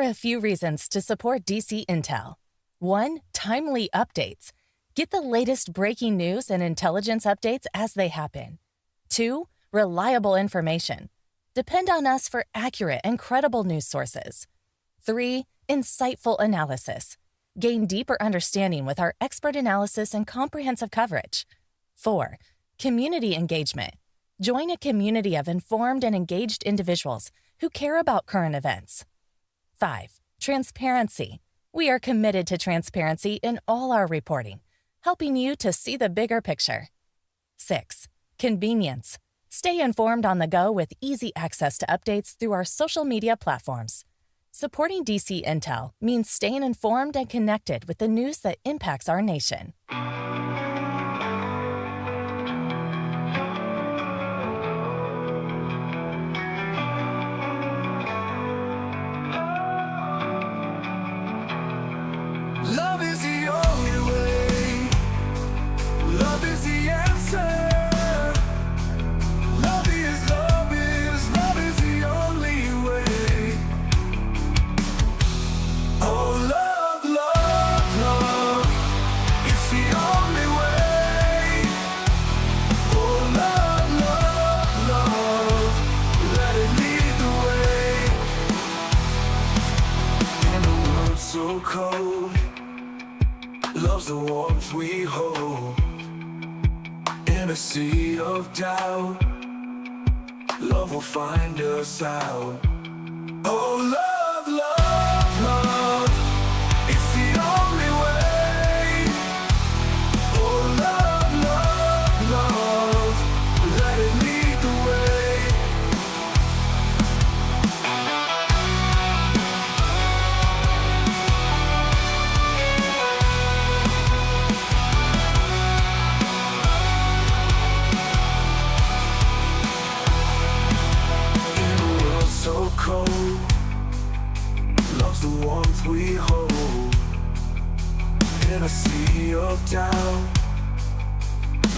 a few reasons to support DC Intel. 1. Timely updates. Get the latest breaking news and intelligence updates as they happen. 2. Reliable information. Depend on us for accurate and credible news sources. 3. Insightful analysis. Gain deeper understanding with our expert analysis and comprehensive coverage. 4. Community engagement. Join a community of informed and engaged individuals who care about current events. 5. Transparency. We are committed to transparency in all our reporting, helping you to see the bigger picture. 6. Convenience. Stay informed on the go with easy access to updates through our social media platforms. Supporting DC Intel means staying informed and connected with the news that impacts our nation. Love is the only way. Love is the answer. Love is the only way. Oh, love, love, love. It's the only way. Oh, love, love, love. Let it lead the way. In a world so cold, love's the warmth we hold. In a sea of doubt, love will find us out. Oh, love, love, love. It's the only way. Oh, love, love, love. Let it lead the way. So cold, love's the warmth we hold. In a sea of doubt,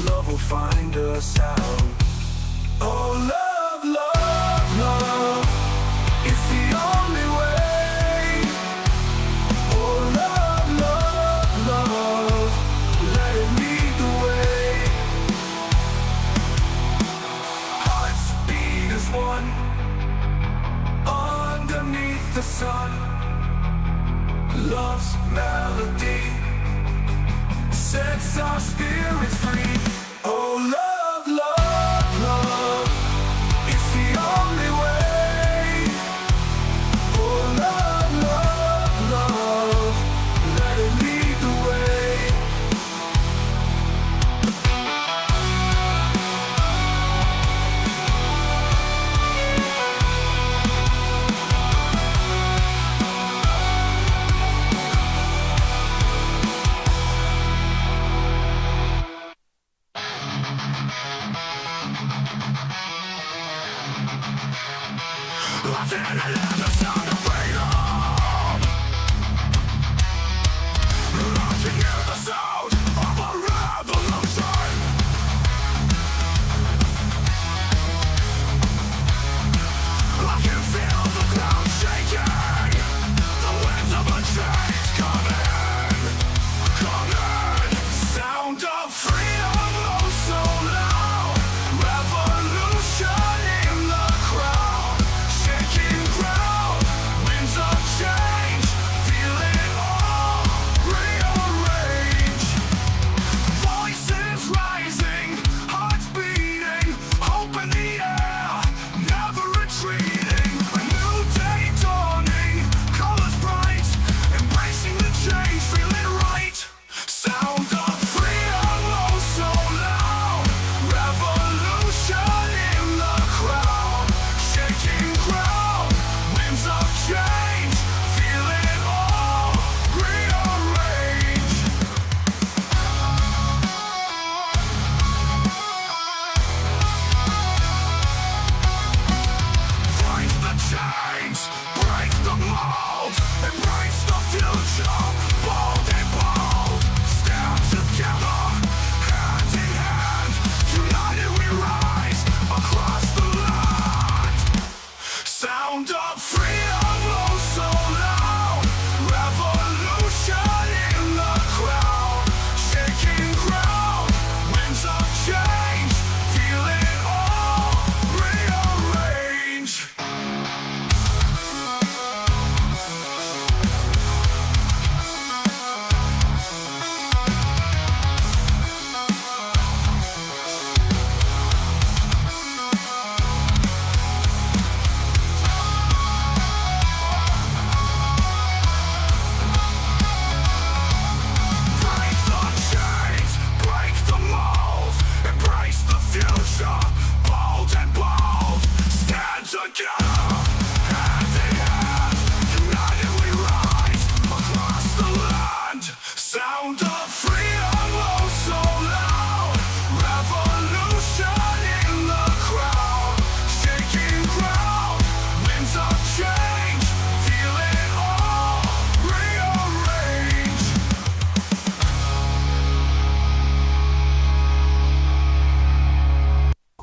love will find us out. Oh, love, love, love. It's the only way. Oh, love, love, love. Let it lead the way. Hearts beat as one underneath the sun. Love's melody sets our spirits free. Oh, love, love, love. It's the only way. Oh, love, love, love. Let it lead the way. I feel the sound of freedom. I can hear the sound of a revolution. I can feel the ground shaking. The winds of a change coming. Sound of freedom, oh so loud. Revolution in the crowd. Shaking ground.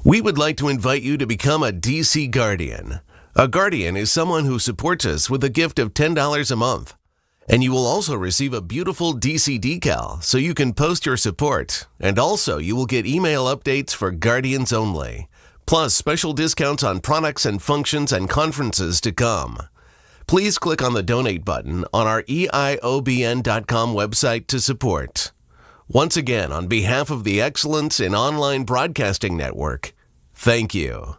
We would like to invite you to become a DC Guardian. A Guardian is someone who supports us with a gift of $10 a month. And you will also receive a beautiful DC decal so you can post your support. And also you will get email updates for Guardians only. Plus special discounts on products and functions and conferences to come. Please click on the donate button on our eiobn.com website to support. Once again, on behalf of the Excellence in Online Broadcasting Network, thank you.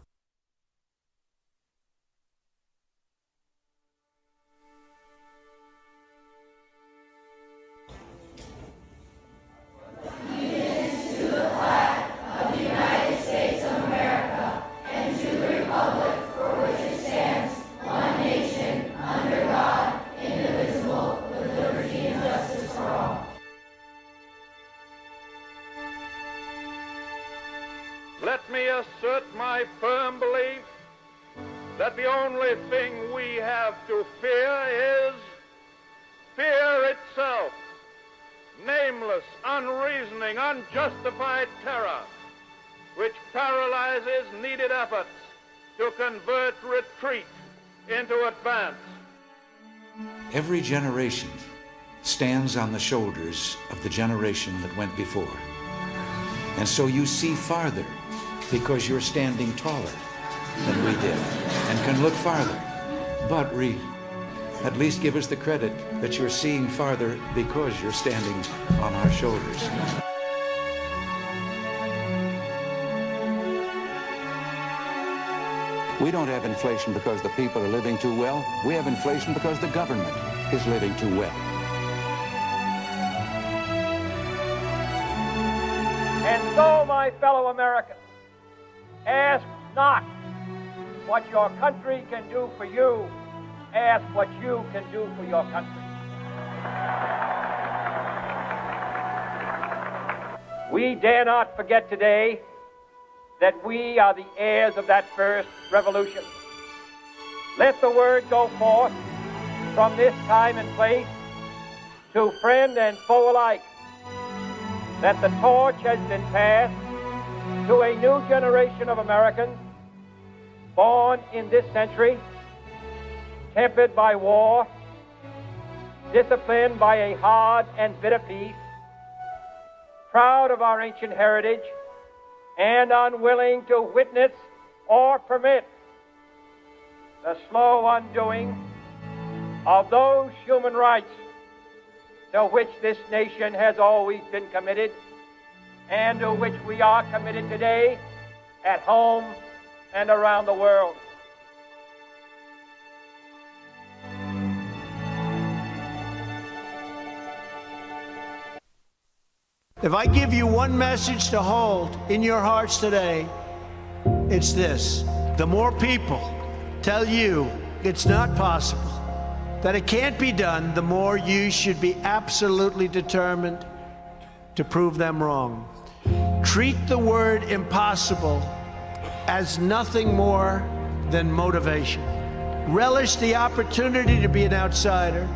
Let me assert my firm belief that the only thing we have to fear is fear itself. Nameless, unreasoning, unjustified terror, which paralyzes needed efforts to convert retreat into advance. Every generation stands on the shoulders of the generation that went before. And so you see farther because you're standing taller than we did and can look farther. But Reed, at least give us the credit that you're seeing farther because you're standing on our shoulders. We don't have inflation because the people are living too well. We have inflation because the government is living too well. And so, my fellow Americans, ask not what your country can do for you, ask what you can do for your country. We dare not forget today that we are the heirs of that first revolution. Let the word go forth from this time and place to friend and foe alike that the torch has been passed to a new generation of Americans born in this century, tempered by war, disciplined by a hard and bitter peace, proud of our ancient heritage, and unwilling to witness or permit the slow undoing of those human rights to which this nation has always been committed and to which we are committed today at home and around the world. If I give you one message to hold in your hearts today, it's this. The more people tell you it's not possible, that it can't be done, the more you should be absolutely determined to prove them wrong. Treat the word impossible as nothing more than motivation. Relish the opportunity to be an outsider.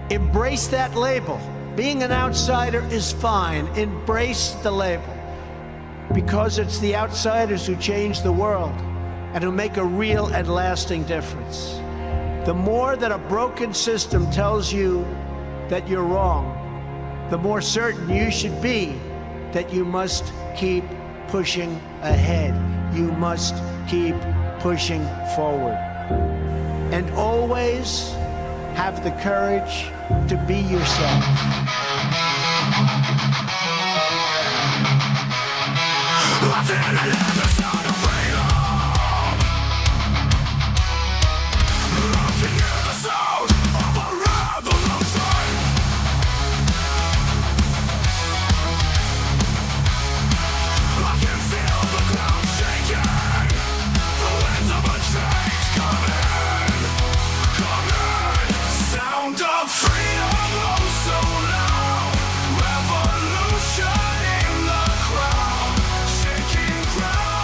Embrace that label. Being an outsider is fine. Embrace the label. Because it's the outsiders who change the world and who make a real and lasting difference. The more that a broken system tells you that you're wrong, the more certain you should be that you must keep pushing ahead. You must keep pushing forward. And always have the courage to be yourself. Revolution in the crowd, shaking ground.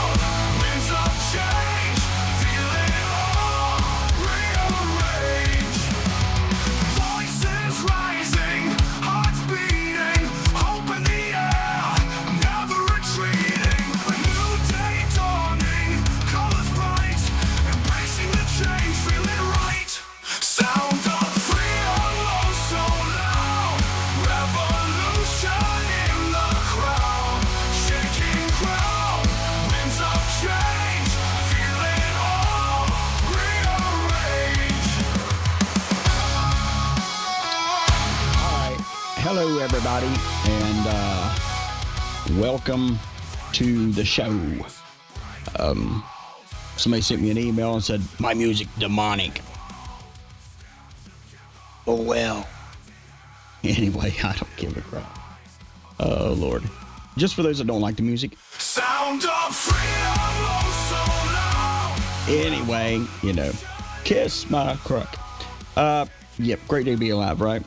everybody, and welcome to the show. Somebody sent me an email and said, my music demonic. Oh, well. Anyway, I don't give a crap. Oh, Lord. Just for those that don't like the music. Sound of freedom, oh so loud. Anyway, you know, kiss my crook. Yep, great day to be alive, right?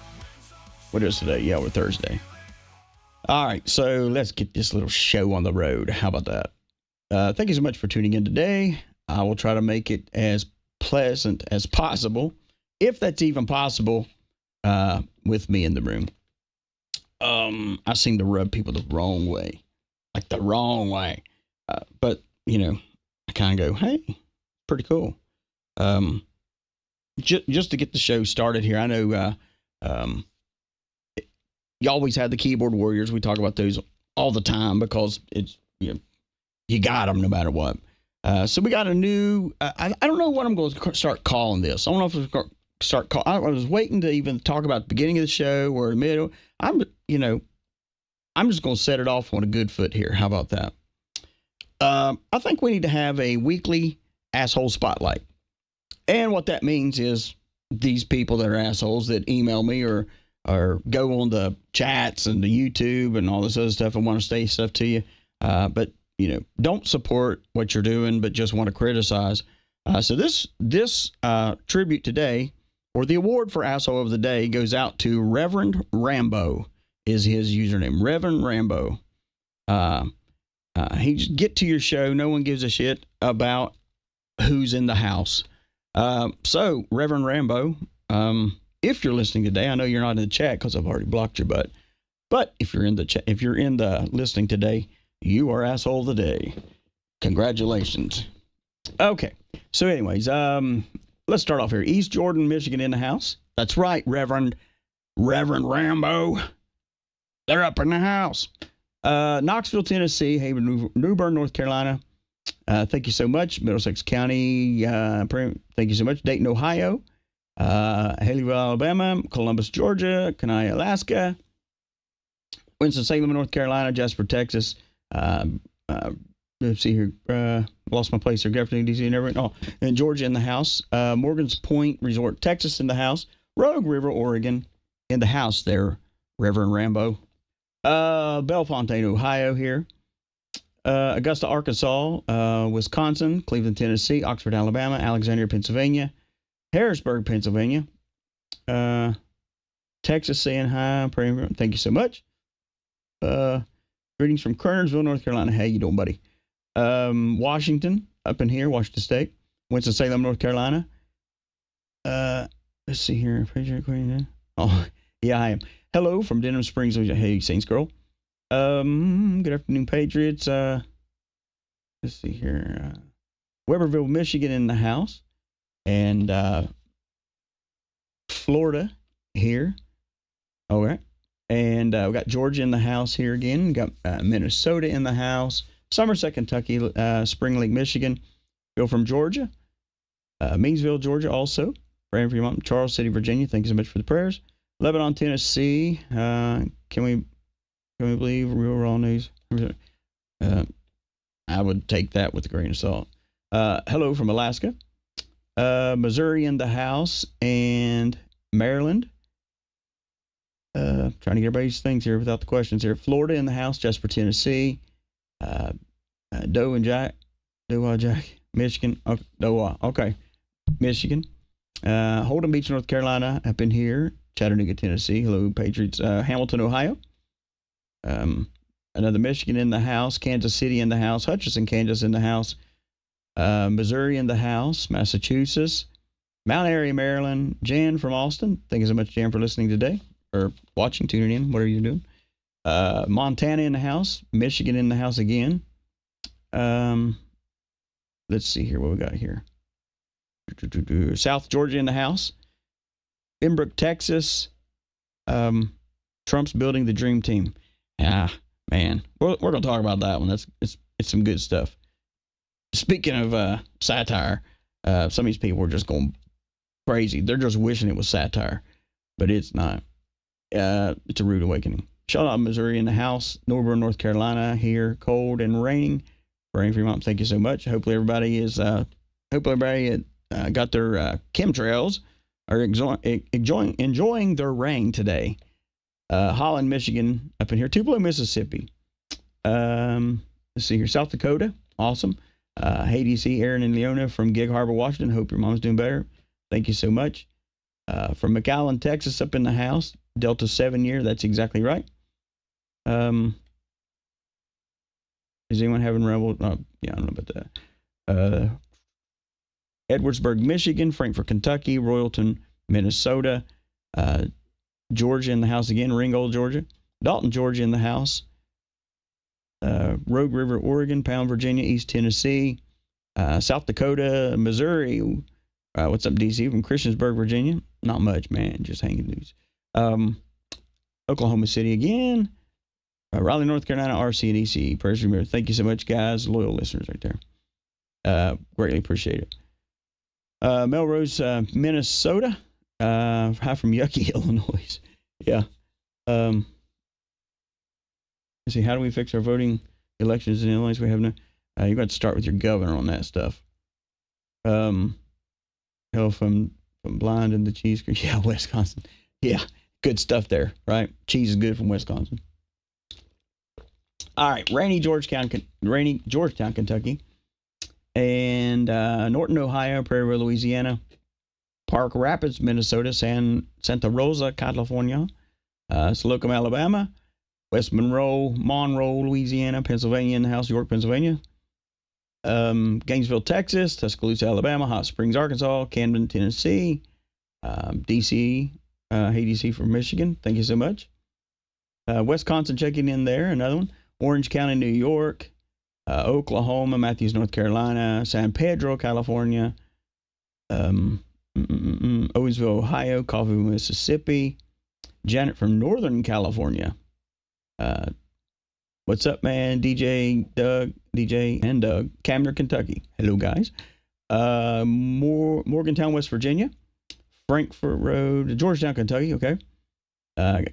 What is today? Yeah, we're Thursday. All right, so let's get this little show on the road. How about that? Thank you so much for tuning in today. I will try to make it as pleasant as possible, if that's even possible, with me in the room. I seem to rub people the wrong way, like the wrong way. But, you know, I kind of go, hey, pretty cool. Just to get the show started here, I know you always have the keyboard warriors. We talk about those all the time because it's, you got them no matter what. So we got a new, I don't know what I'm going to start calling this. I don't know if it's going to start calling. I was waiting to even talk about the beginning of the show or the middle. I'm just going to set it off on a good foot here. How about that? I think we need to have a weekly asshole spotlight. And what that means is these people that are assholes that email me or go on the chats and the YouTube and all this other stuff and want to say stuff to you. But, don't support what you're doing, but just want to criticize. So this tribute today, or the award for asshole of the day, goes out to Reverend Rambo, is his username. Reverend Rambo. He just get to your show. No one gives a shit about who's in the house. So Reverend Rambo, if you're listening today, I know you're not in the chat because I've already blocked your butt. But if you're in the chat, if you're in the listening today, you are asshole of the day. Congratulations. Okay. So anyways, let's start off here. East Jordan, Michigan in the house. That's right, Reverend Rambo. They're up in the house. Knoxville, Tennessee, Haven, New Bern, North Carolina. Thank you so much. Middlesex County, thank you so much. Dayton, Ohio. Haleyville, Alabama. Columbus, Georgia. Kenai, Alaska. Winston-Salem, North Carolina. Jasper, Texas. Let's see here. Lost my place here. Jefferson, D.C. and everything. Oh, and Georgia in the house. Morgan's Point Resort, Texas in the house. Rogue River, Oregon in the house there, Reverend Rambo. Bellefontaine, Ohio here. Augusta, Arkansas. Wisconsin. Cleveland, Tennessee. Oxford, Alabama. Alexandria, Pennsylvania. Harrisburg, Pennsylvania. Texas, saying hi. Praying. Thank you so much. Greetings from Kernersville, North Carolina. How you doing, buddy? Washington, up in here, Washington State. Winston-Salem, North Carolina. Let's see here. Oh, yeah, I am. Hello from Denham Springs. Hey, Saints girl. Good afternoon, Patriots. Let's see here. Weberville, Michigan in the house. And Florida here. All right. And we got Georgia in the house here again. We got Minnesota in the house. Somerset, Kentucky. Spring Lake, Michigan. Bill from Georgia. Meansville, Georgia also. Praying for your mom. Charles City, Virginia. Thank you so much for the prayers. Lebanon, Tennessee. Can we believe real raw news? I would take that with a grain of salt. Hello from Alaska. Missouri in the house. And Maryland. Trying to get everybody's things here without the questions here. Florida in the house, Jasper, Tennessee. Doe and Jack. Michigan. Okay. Michigan. Holden Beach, North Carolina, up in here. Chattanooga, Tennessee. Hello, Patriots. Hamilton, Ohio. Another Michigan in the house. Kansas City in the house. Hutchinson, Kansas in the house. Missouri in the house. Massachusetts. Mount Airy, Maryland. Jan from Austin. Thank you so much, Jan, for listening today. Or watching, tuning in, whatever you're doing. Montana in the house. Michigan in the house again. Let's see here what we got here. South Georgia in the house. Pembroke, Texas. Trump's building the dream team. Ah, man. We're going to talk about that one. It's some good stuff. Speaking of satire, some of these people are just going crazy. They're just wishing it was satire, but it's not. It's a rude awakening. Charlotte, Missouri in the house. Norburn, North Carolina here, cold and raining. Praying for your mom. Thank you so much. Hopefully everybody got their chemtrails or enjoying their rain today. Holland, Michigan, up in here. Tupelo, Mississippi. Let's see here. South Dakota. Awesome. Hey, DC, Aaron and Leona from Gig Harbor, Washington. Hope your mom's doing better. Thank you so much. From McAllen, Texas, up in the house. Delta 7 year. That's exactly right. Is anyone having rebel? Yeah, I don't know about that. Edwardsburg, Michigan. Frankfort, Kentucky. Royalton, Minnesota. Georgia in the house again. Ringgold, Georgia. Dalton, Georgia in the house. Rogue River, Oregon. Pound, Virginia. East Tennessee. South Dakota, Missouri. What's up, DC? From Christiansburg, Virginia. Not much, man. Just hanging loose. Oklahoma City again. Raleigh, North Carolina, RC and EC. Prayers for me. Thank you so much, guys. Loyal listeners right there. Greatly appreciate it. Melrose, Minnesota. Hi from Yucky, Illinois. Yeah. Let's see. How do we fix our voting elections in Illinois? We have no. You got to start with your governor on that stuff. Hell from Blind and the Cheese Creek. Yeah, Wisconsin. Yeah, good stuff there, right? Cheese is good from Wisconsin. All right, rainy Georgetown, Kentucky, and Norton, Ohio, Prairie View, Louisiana, Park Rapids, Minnesota, Santa Rosa, California, Slocum, Alabama, West Monroe, Louisiana, Pennsylvania in the house, York, Pennsylvania, Gainesville, Texas, Tuscaloosa, Alabama, Hot Springs, Arkansas, Camden, Tennessee, DC, hey DC from Michigan, thank you so much. Wisconsin checking in there, another one. Orange County, New York, Oklahoma, Matthews, North Carolina, San Pedro, California, Owensville, Ohio, Coffeyville, Mississippi, Janet from Northern California. What's up, man? DJ and Doug, Camden, Kentucky. Hello, guys. Morgantown, West Virginia, Frankfort Road, Georgetown, Kentucky. Okay.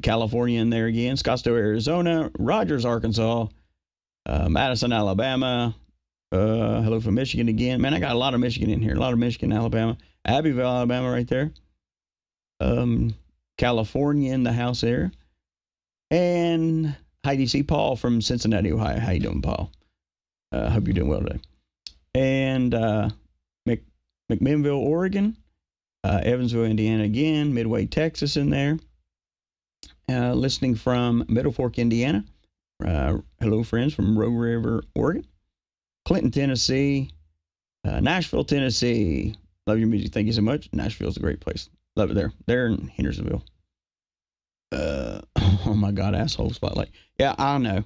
California in there again. Scottsdale, Arizona. Rogers, Arkansas. Madison, Alabama. Hello from Michigan again. Man, I got a lot of Michigan in here. A lot of Michigan, Alabama. Abbeville, Alabama right there. California in the house there. And hi, DC. Paul from Cincinnati, Ohio. How you doing, Paul? Hope you're doing well today. And McMinnville, Oregon. Evansville, Indiana again. Midway, Texas in there. Listening from Middle Fork, Indiana. Hello, friends from Rogue River, Oregon. Clinton, Tennessee. Nashville, Tennessee. Love your music. Thank you so much. Nashville's a great place. Love it there. There in Hendersonville. Oh my God, asshole spotlight. Yeah, I know.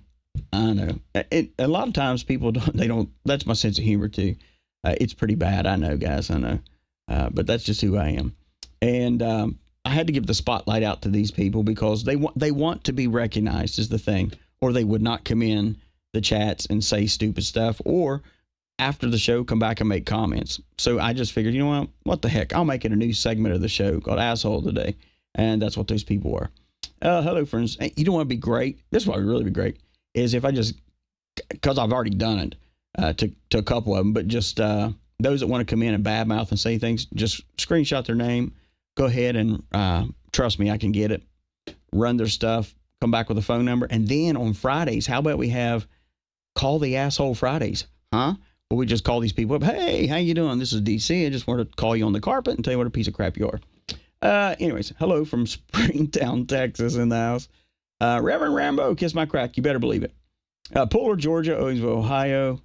A lot of times people don't, that's my sense of humor too. It's pretty bad. I know, guys. I know. But that's just who I am. And, I had to give the spotlight out to these people because they want to be recognized is the thing, or they would not come in the chats and say stupid stuff, or after the show come back and make comments. So I just figured, you know what the heck? I'll make it a new segment of the show called Asshole Today, and that's what those people are. Hello, friends. You don't want to be great. This is what would really be great is if I just, because I've already done it to a couple of them, but just those that want to come in and badmouth and say things, just screenshot their name. Go ahead and trust me, I can get it. Run their stuff, come back with a phone number. And then on Fridays, how about we have Call the Asshole Fridays? Huh? Well, we just call these people up. Hey, how you doing? This is DC. I just wanted to call you on the carpet and tell you what a piece of crap you are. Anyways, hello from Springtown, Texas in the house. Reverend Rambo, kiss my crack. You better believe it. Puller, Georgia, Owensville, Ohio.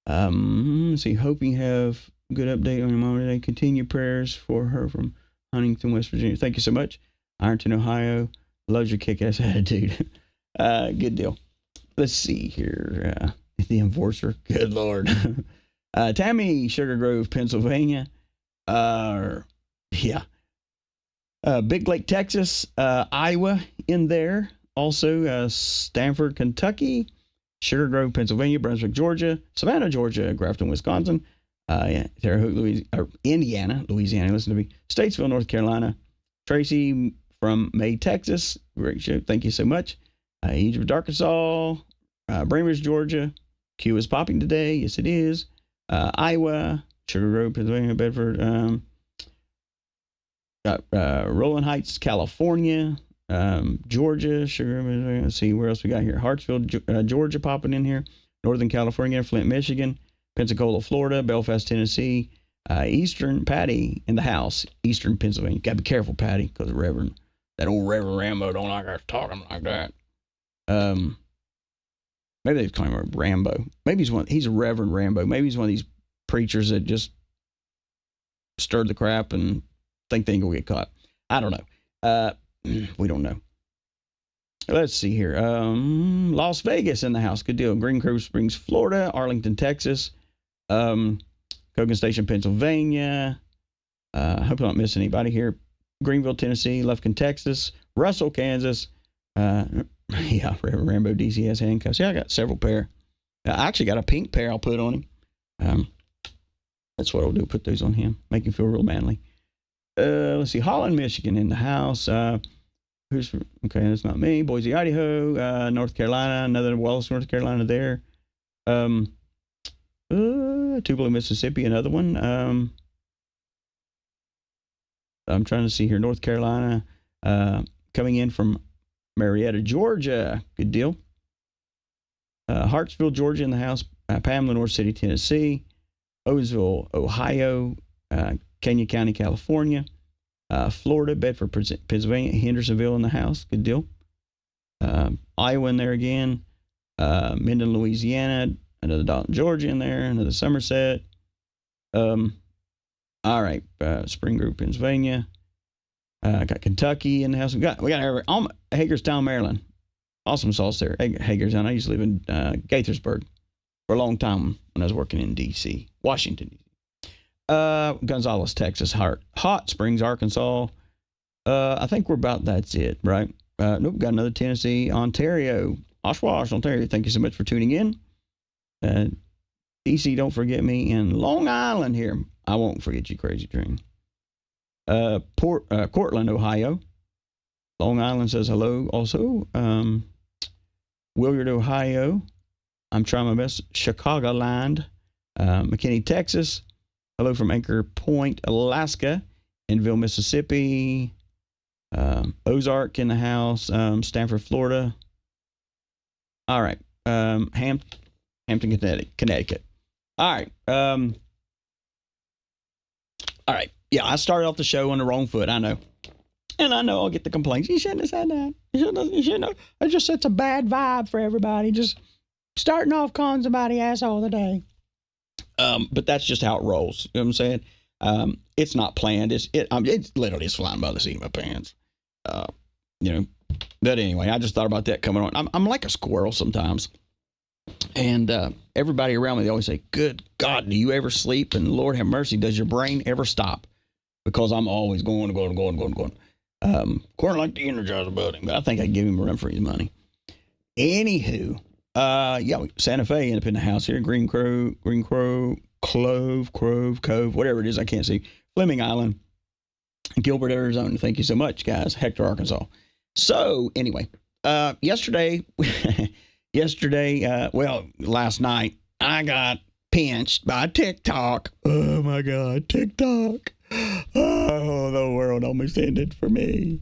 Let's see. Hope you have a good update on your mom today. Continue prayers for her from Huntington, West Virginia. Thank you so much. Ironton, Ohio. Loves your kick-ass attitude. Good deal. Let's see here. The enforcer. Good Lord. Tammy, Sugar Grove, Pennsylvania. Yeah. Big Lake, Texas. Iowa in there. Also, Stanford, Kentucky. Sugar Grove, Pennsylvania. Brunswick, Georgia. Savannah, Georgia. Grafton, Wisconsin. Terre Haute, Indiana. Listen to me. Statesville, North Carolina. Tracy from May, Texas. Great show. Thank you so much. Egypt, Arkansas, Brainridge, Georgia. Q is popping today. Yes, it is. Iowa, Sugar Grove, Pennsylvania, Bedford. Got Rolling Heights, California. Georgia, Sugar. Let's see where else we got here. Hartsville, Georgia, popping in here. Northern California, Flint, Michigan. Pensacola, Florida. Belfast, Tennessee. Eastern, Patty in the house. Eastern Pennsylvania. Got to be careful, Patty, because that old Reverend Rambo don't like us talking like that. Maybe they claim him Rambo. Maybe he's a Reverend Rambo. Maybe he's one of these preachers that just stirred the crap and think they ain't gonna get caught. I don't know. We don't know. Let's see here. Las Vegas in the house. Good deal. Green Cove Springs, Florida. Arlington, Texas. Cogan Station, Pennsylvania. Hope I'm not missing anybody here. Greenville, Tennessee. Lufkin, Texas. Russell, Kansas. Yeah, Reverend Rambo DCS handcuffs. Yeah, I got several pair. I actually got a pink pair I'll put on him. That's what I'll do. Put those on him. Make him feel real manly. Let's see. Holland, Michigan in the house. Okay, that's not me. Boise, Idaho. North Carolina. Another Wallace, North Carolina there. Tupelo, Mississippi. Another one. I'm trying to see here. North Carolina. Coming in from Marietta, Georgia. Good deal. Hartsville, Georgia in the house. Pamela, North City, Tennessee. Owensville, Ohio. Kenya County, California. Florida, Bedford, Pennsylvania. Hendersonville in the house. Good deal. Iowa in there again. Minden, Louisiana. Another Dalton, Georgia in there. Another Somerset. All right. Spring Grove, Pennsylvania. Got Kentucky in the house. We got Hagerstown, Maryland. Awesome sauce there. Hagerstown. I used to live in Gaithersburg for a long time when I was working in D.C., Washington, D.C. Gonzales, Texas. Hot Springs, Arkansas. I think that's it, right? Nope, got another Tennessee. Ontario. Oshwash, Ontario. Thank you so much for tuning in. D.C., don't forget me. And Long Island here. I won't forget you, Crazy Dream. Cortland, Ohio. Long Island says hello also. Willard, Ohio. I'm trying my best. Chicagoland. McKinney, Texas. Hello from Anchor Point, Alaska. Enville, Mississippi. Ozark in the house. Stanford, Florida. All right. Hampton, Connecticut. All right. All right. Yeah, I started off the show on the wrong foot. I know. And I know I'll get the complaints. You shouldn't have said that. You shouldn't have. It just sets a bad vibe for everybody. Just starting off calling somebody asshole today. But that's just how it rolls. You know what I'm saying? It's not planned. It's literally just flying by the seat of my pants. But anyway, I just thought about that coming on. I'm like a squirrel sometimes. And everybody around me, they always say, good God, do you ever sleep? And Lord have mercy, does your brain ever stop? Because I'm always going. Corn like the Energizer Bunny, but I think I'd give him a run for his money. Anywho, Santa Fe, independent house here, Green Cove, Cove, whatever it is, I can't see. Fleming Island, Gilbert, Arizona. Thank you so much, guys. Hector, Arkansas. So anyway, yesterday, last night, I got pinched by TikTok. Oh my God, TikTok. Oh, the world almost ended for me.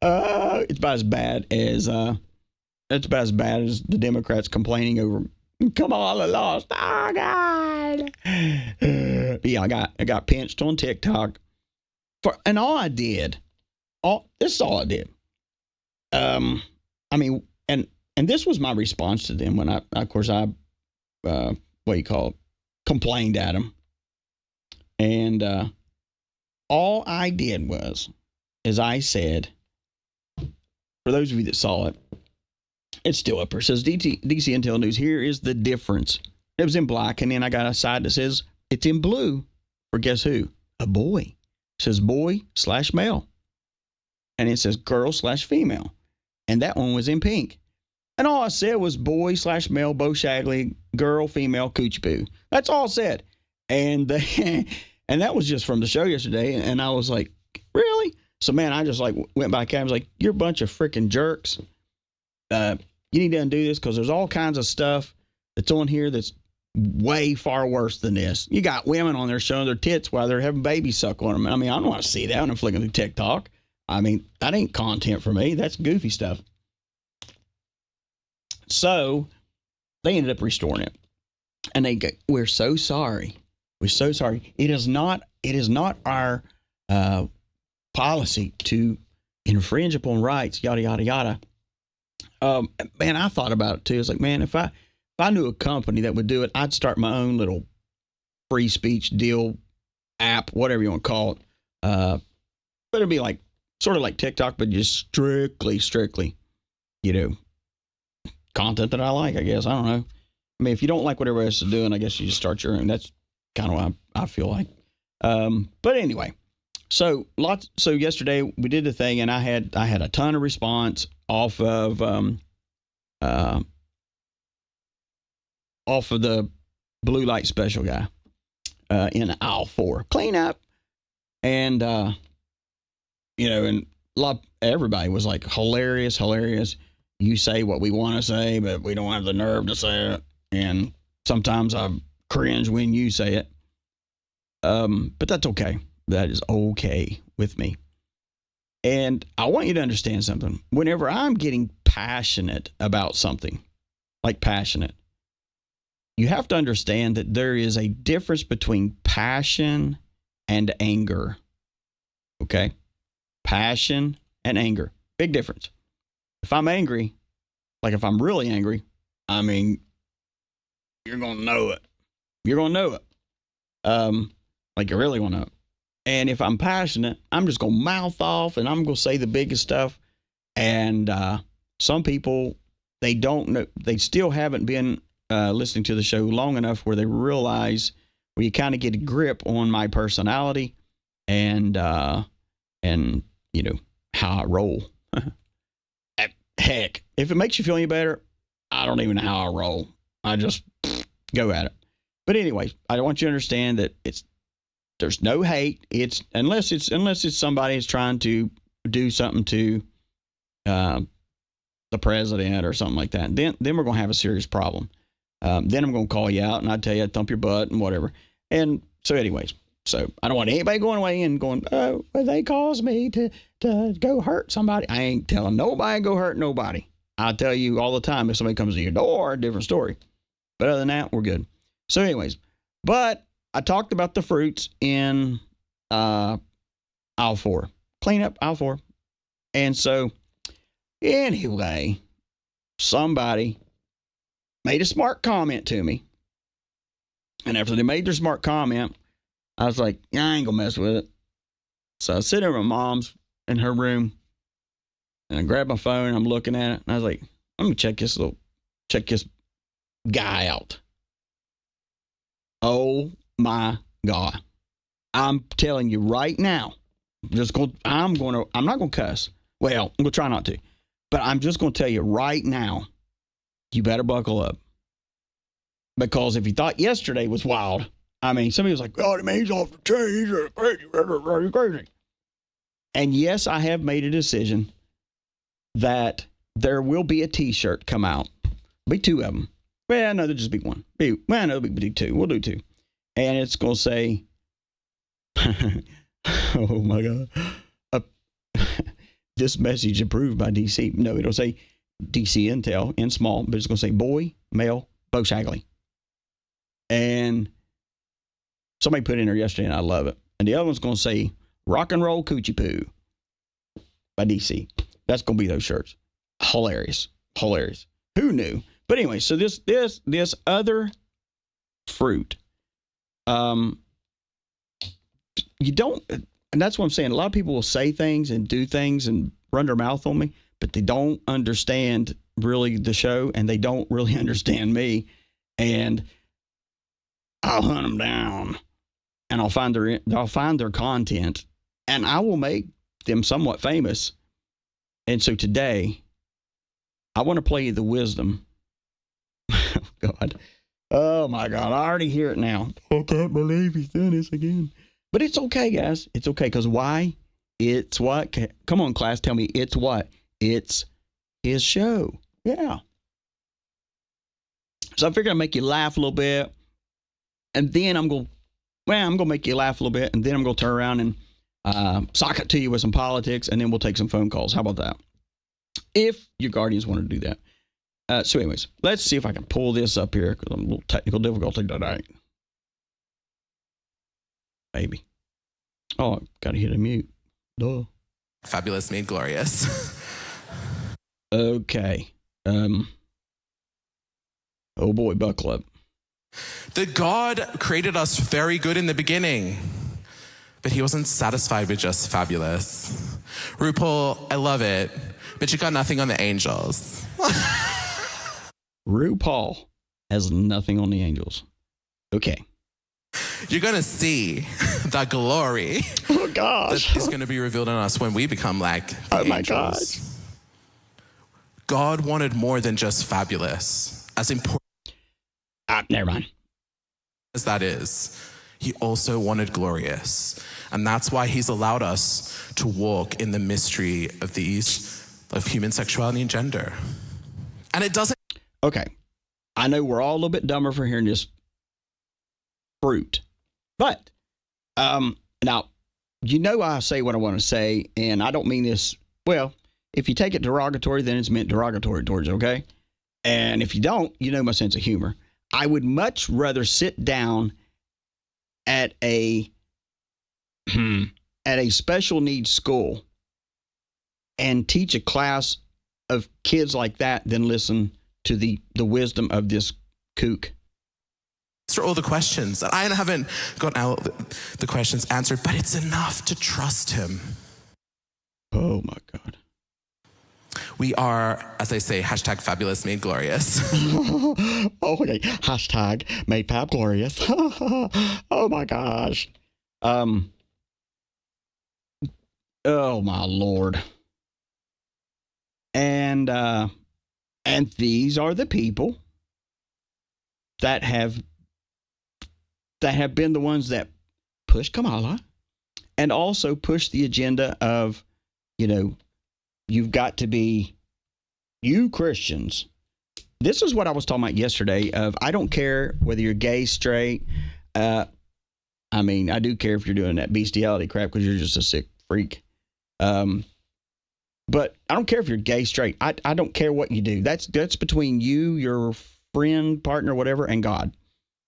It's about as bad as the Democrats complaining over Kamala lost. Oh God. I got pinched on TikTok and all I did. This is all I did. And this was my response to them when I complained at them. And all I did was, as I said, for those of you that saw it, it's still up there. It says DC Intel News. Here is the difference. It was in black, and then I got a side that says it's in blue for guess who? A boy. It says boy/male. And it says girl/female. And that one was in pink. And all I said was boy/male, Bo Shagley, girl, female, coochie poo. That's all I said. And and that was just from the show yesterday. And I was like, really? So, man, I just like went back at him. I was like, you're a bunch of freaking jerks. You need to undo this because there's all kinds of stuff that's on here that's way far worse than this. You got women on there showing their tits while they're having babies suck on them. I mean, I don't want to see that when I'm flicking through TikTok. I mean, that ain't content for me. That's goofy stuff. So they ended up restoring it. And they go, we're so sorry. We're so sorry. It is not our policy to infringe upon rights, yada, yada, yada. Man, I thought about it too. It's like, man, if I knew a company that would do it, I'd start my own little free speech deal app, whatever you want to call it. But it'd be like sort of like TikTok, but just strictly, content that I like, I guess. I don't know. I mean, if you don't like what everybody else is doing, I guess you just start your own. That's kind of what I feel like. But anyway, so yesterday we did the thing, and I had a ton of response off of the blue light special guy in aisle 4 cleanup, and and everybody was like hilarious. You say what we want to say, but we don't have the nerve to say it, and sometimes I cringe when you say it. But that's okay. That is okay with me. And I want you to understand something. Whenever I'm getting passionate about something, like passionate, you have to understand that there is a difference between passion and anger. Okay? Passion and anger. Big difference. If I'm angry, like if I'm really angry, I mean, you're going to know it. You're going to know it. Like you really want to know it. And if I'm passionate, I'm just going to mouth off and I'm going to say the biggest stuff. And some people, they don't know, they still haven't been listening to the show long enough where they realize, where you kind of get a grip on my personality and how I roll. Heck, if it makes you feel any better, I don't even know how I roll. I just go at it. But anyway, I want you to understand that there's no hate. It's unless it's somebody who's trying to do something to the president or something like that. Then we're gonna have a serious problem. Then I'm gonna call you out and I tell you, thump your butt and whatever. And so, anyways, so I don't want anybody going away and going, oh, well, they caused me to go hurt somebody. I ain't telling nobody to go hurt nobody. I tell you all the time, if somebody comes to your door, different story. But other than that, we're good. So, anyways, but I talked about the fruits in aisle 4, clean up aisle 4. And so, anyway, somebody made a smart comment to me. And after they made their smart comment, I was like, yeah, I ain't gonna mess with it. So I sit in my mom's in her room and I grab my phone and I'm looking at it. And I was like, let me check this guy out. Oh my God. I'm telling you right now, I'm not gonna cuss. Well, I'm gonna try not to, but I'm just gonna tell you right now, you better buckle up. Because if you thought yesterday was wild, I mean, somebody was like, oh, man, he's off the chain. He's crazy. And yes, I have made a decision that there will be a t-shirt come out. Be 2 of them. Well, no, there'll just be one. No, there'll be 2. We'll do 2. And it's going to say, oh my God, this message approved by DC. No, it'll say DC Intel in small, but it's going to say boy, male, Bo Shagley. And somebody put in there yesterday, and I love it. And the other one's going to say rock and roll coochie poo by DC. That's going to be those shirts. Hilarious. Who knew? But anyway, so this other fruit, you don't, and that's what I'm saying. A lot of people will say things and do things and run their mouth on me, but they don't understand really the show, and they don't really understand me. And I'll hunt them down, and I'll find their content, and I will make them somewhat famous. And so today, I want to play you the wisdom. Oh, God. Oh, my God. I already hear it now. I can't believe he's doing this again. But it's okay, guys. It's okay. Because why? It's what? Come on, class, tell me it's what? It's his show. Yeah. So I figured I'd make you laugh a little bit. And then I'm going to make you laugh a little bit. And then I'm going to turn around and sock it to you with some politics. And then we'll take some phone calls. How about that? If your guardians want to do that. So anyways, let's see if I can pull this up here because I'm a little technical difficulty tonight. Maybe. Oh, got to hit a mute. Duh. Fabulous made glorious. Okay. Oh boy, buckle up. The God created us very good in the beginning, but he wasn't satisfied with just fabulous. RuPaul, I love it, but you got nothing on the angels. RuPaul has nothing on the angels. Okay. You're going to see the glory Oh, gosh. that is going to be revealed in us when we become like the Oh, my angels. gosh. God wanted more than just fabulous. As important Never mind. as that is, he also wanted glorious. And that's why he's allowed us to walk in the mystery of human sexuality and gender. And it doesn't. Okay. I know we're all a little bit dumber for hearing this fruit. But, now, you know I say what I want to say, and I don't mean this, well, if you take it derogatory, then it's meant derogatory towards you, okay? And if you don't, you know my sense of humor. I would much rather sit down at a special needs school and teach a class of kids like that than listen to the wisdom of this kook. Answer all the questions. I haven't gotten out the questions answered, but it's enough to trust him. Oh, my God. We are, as I say, hashtag fabulous made glorious. Oh, okay. Hashtag made fab glorious. Oh, my gosh. Oh, my Lord. And these are the people that have been the ones that push Kamala and also push the agenda of, you've got to be, you Christians. This is what I was talking about yesterday of, I don't care whether you're gay, straight. I do care if you're doing that bestiality crap because you're just a sick freak. But I don't care if you're gay, straight. I don't care what you do. That's between you, your friend, partner, whatever, and God.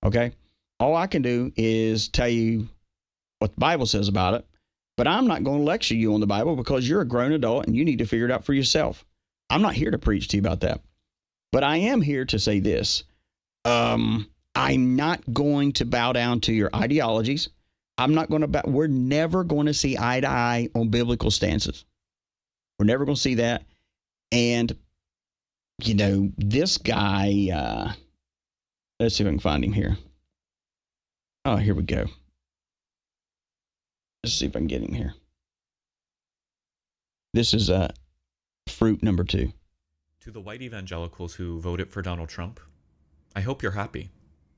Okay? All I can do is tell you what the Bible says about it. But I'm not going to lecture you on the Bible because you're a grown adult and you need to figure it out for yourself. I'm not here to preach to you about that. But I am here to say this. I'm not going to bow down to your ideologies. We're never going to see eye to eye on biblical stances. We're never going to see that. And, this guy, let's see if I can find him here. Oh, here we go. Let's see if I can get him here. This is fruit number 2. To the white evangelicals who voted for Donald Trump, I hope you're happy.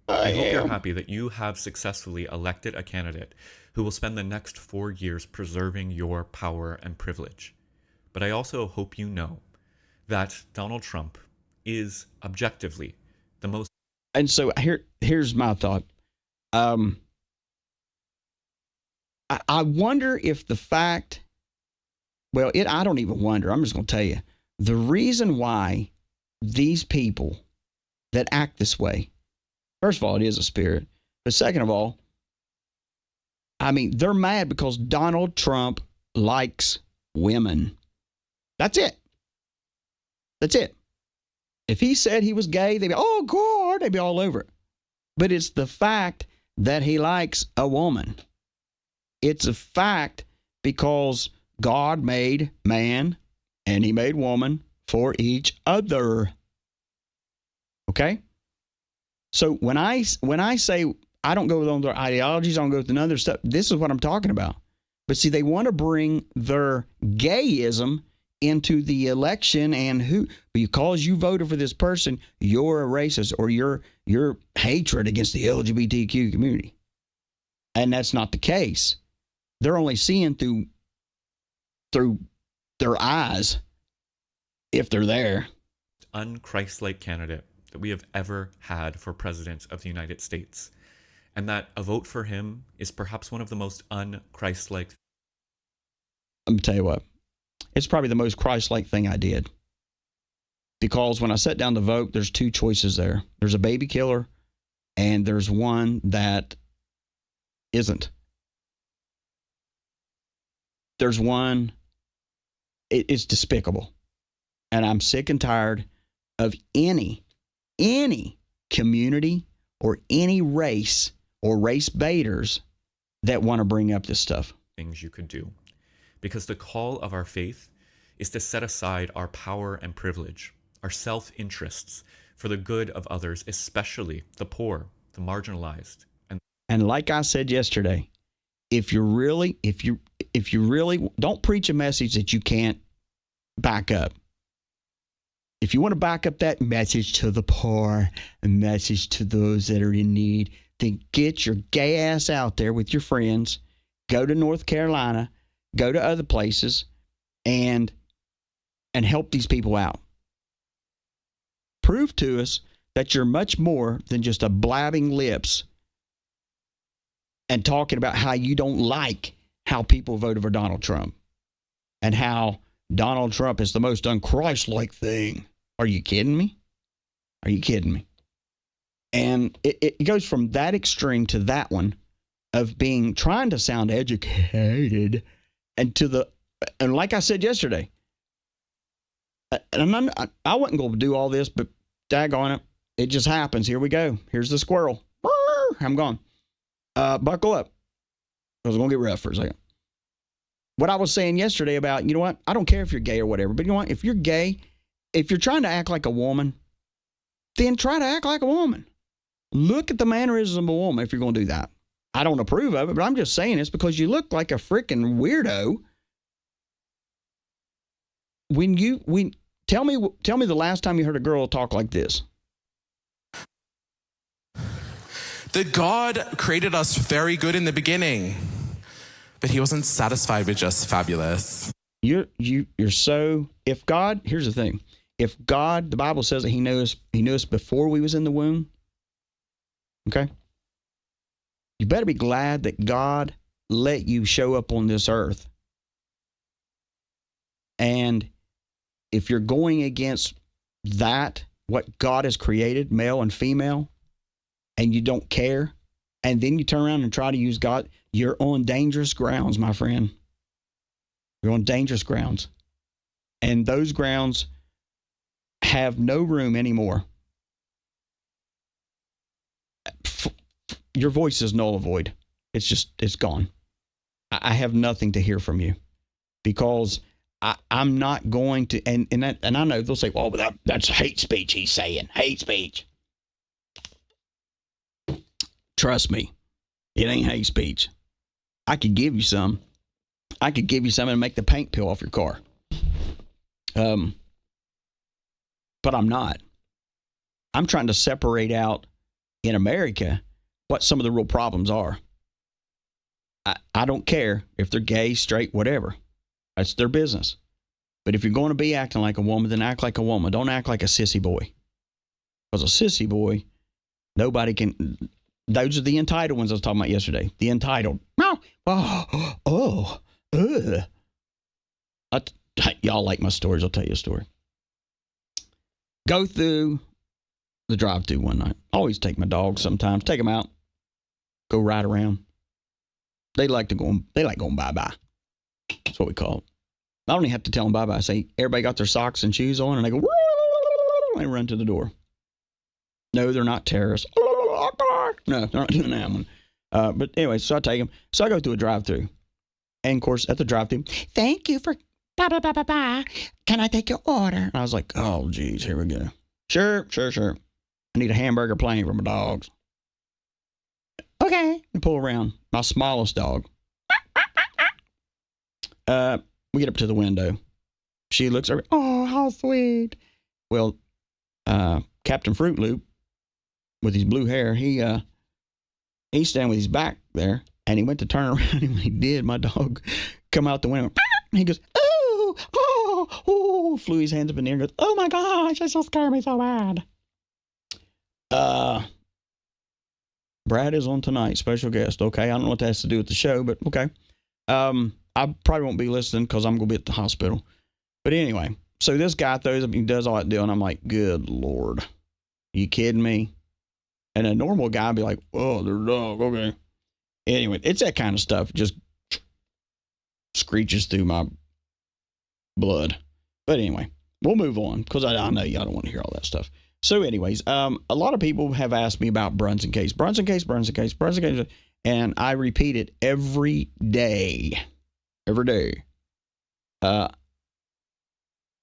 I hope you're happy that you have successfully elected a candidate who will spend the next 4 years preserving your power and privilege. But I also hope you know that Donald Trump is objectively the most... And so here's my thought. I wonder if the fact, I don't even wonder. I'm just going to tell you. The reason why these people that act this way, first of all, it is a spirit. But second of all, they're mad because Donald Trump likes women. That's it. That's it. If he said he was gay, they'd be, oh, God, they'd be all over it. But it's the fact that he likes a woman. It's a fact because God made man and he made woman for each other. Okay? So when I say I don't go with their ideologies, I don't go with none of their stuff, this is what I'm talking about. But see, they want to bring their gayism into the election and because you voted for this person, you're a racist or your hatred against the LGBTQ community. And that's not the case. They're only seeing through through their eyes, if they're there. Unchristlike candidate that we have ever had for president of the United States. And that a vote for him is perhaps one of the most unchristlike. Let me tell you what, it's probably the most Christ-like thing I did. Because when I sat down to vote, there's two choices there. There's a baby killer, and there's one that isn't. There's one, it's despicable. And I'm sick and tired of any community or any race or race baiters that want to bring up this stuff. Things you could do. Because the call of our faith is to set aside our power and privilege, our self-interests, for the good of others, especially the poor, the marginalized. And like I said yesterday, if you really don't preach a message that you can't back up. If you want to back up that message to the poor, a message to those that are in need, then get your gay ass out there with your friends, go to North Carolina, go to other places, and help these people out. Prove to us that you're much more than just a blabbing lips and talking about how you don't like how people voted for Donald Trump and how Donald Trump is the most unchristlike thing. Are you kidding me? Are you kidding me? And it goes from that extreme to that one of trying to sound educated and like I said yesterday, and I wasn't going to do all this, but daggone it, it just happens. Here we go. Here's the squirrel. I'm gone. Buckle up. I was going to get rough for a second. What I was saying yesterday about, you know what? I don't care if you're gay or whatever, but you know what? If you're gay, if you're trying to act like a woman, then try to act like a woman. Look at the mannerisms of a woman if you're going to do that. I don't approve of it, but I'm just saying it's because you look like a freaking weirdo. Tell me the last time you heard a girl talk like this. That God created us very good in the beginning, but he wasn't satisfied with just fabulous. You're so, if God, here's the thing. If God, the Bible says that he knew us before we was in the womb. Okay? You better be glad that God let you show up on this earth. And if you're going against that, what God has created, male and female, and you don't care, and then you turn around and try to use God, you're on dangerous grounds, my friend. You're on dangerous grounds. And those grounds have no room anymore. Your voice is null and void. It's gone. I have nothing to hear from you because I'm not going to, and I know they'll say, well, but that's hate speech he's saying. Hate speech. Trust me, it ain't hate speech. I could give you some. I could give you some and make the paint peel off your car. But I'm not. I'm trying to separate out in America what some of the real problems are. I don't care if they're gay, straight, whatever. That's their business. But if you're going to be acting like a woman, then act like a woman. Don't act like a sissy boy. Because a sissy boy, nobody can. Those are the entitled ones I was talking about yesterday. The entitled. Y'all like my stories. I'll tell you a story. Go through the drive-thru one night. Always take my dogs sometimes. Take them out. Go ride around. They like going bye-bye. That's what we call it. I don't even have to tell them bye-bye. I say, everybody got their socks and shoes on, and they go, and they run to the door. No, they're not terrorists. No, they're not doing that one. But anyway, so I take them. So I go through a drive-thru. And, of course, at the drive-thru, thank you for bye. Can I take your order? And I was like, oh, geez, here we go. Sure. I need a hamburger plain for my dogs. Okay. I pull around. My smallest dog. We get up to the window. She looks over. Oh, how sweet. Well, Captain Fruit Loop, with his blue hair, he's standing with his back there, and he went to turn around, and when he did, my dog come out the window. He goes, flew his hands up in the air and goes, oh my gosh, that so scared me so bad. Brad is on tonight, special guest. Okay, I don't know what that has to do with the show, but okay. I probably won't be listening because I'm going to be at the hospital. But anyway, so this guy throws up and does all that deal, and I'm like, good Lord. Are you kidding me? And a normal guy would be like, oh, they're dog, okay. Anyway, it's that kind of stuff. It just screeches through my blood. But anyway, we'll move on because I know y'all don't want to hear all that stuff. So anyways, a lot of people have asked me about Brunson case. And I repeat it every day. Every day. I'm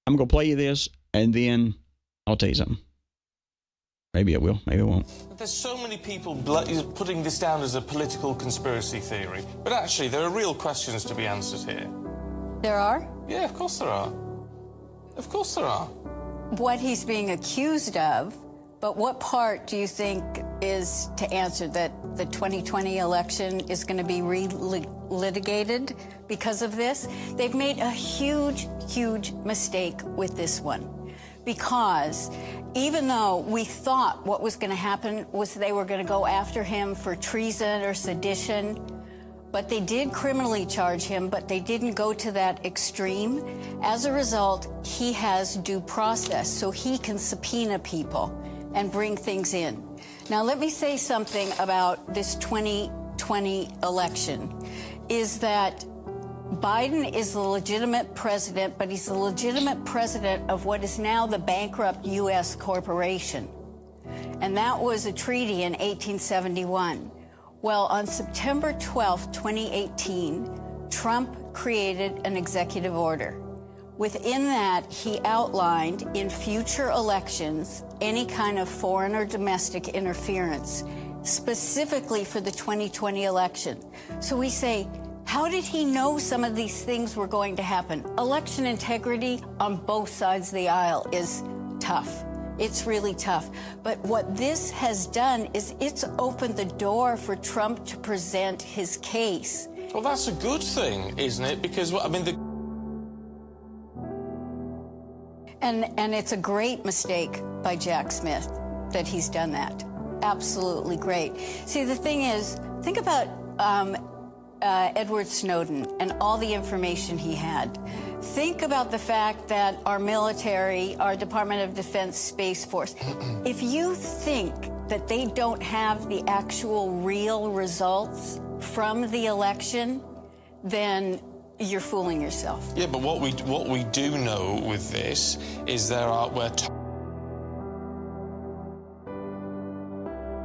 going to play you this, and then I'll tell you something. Maybe it will, maybe it won't. There's so many people putting this down as a political conspiracy theory, but actually there are real questions to be answered here. There are? Yeah, of course there are. Of course there are. What he's being accused of, but what part do you think is to answer that the 2020 election is going to be litigated because of this? They've made a huge, huge mistake with this one. Because even though we thought what was going to happen was they were going to go after him for treason or sedition, but they did criminally charge him, but they didn't go to that extreme. As a result, he has due process, so he can subpoena people and bring things in. Now, let me say something about this 2020 election, is that Biden is the legitimate president, but he's the legitimate president of what is now the bankrupt U.S. corporation. And that was a treaty in 1871. Well, on September 12, 2018, Trump created an executive order. Within that, he outlined in future elections any kind of foreign or domestic interference, specifically for the 2020 election. So we say, how did he know some of these things were going to happen? Election integrity on both sides of the aisle is tough. It's really tough. But what this has done is it's opened the door for Trump to present his case. Well, that's a good thing, isn't it? Because, I mean, And it's a great mistake by Jack Smith that he's done that. Absolutely great. See, the thing is, think about Edward Snowden and all the information he had. Think about the fact that our military, our Department of Defense Space Force, if you think that they don't have the actual real results from the election, then you're fooling yourself. Yeah, but what we do know with this is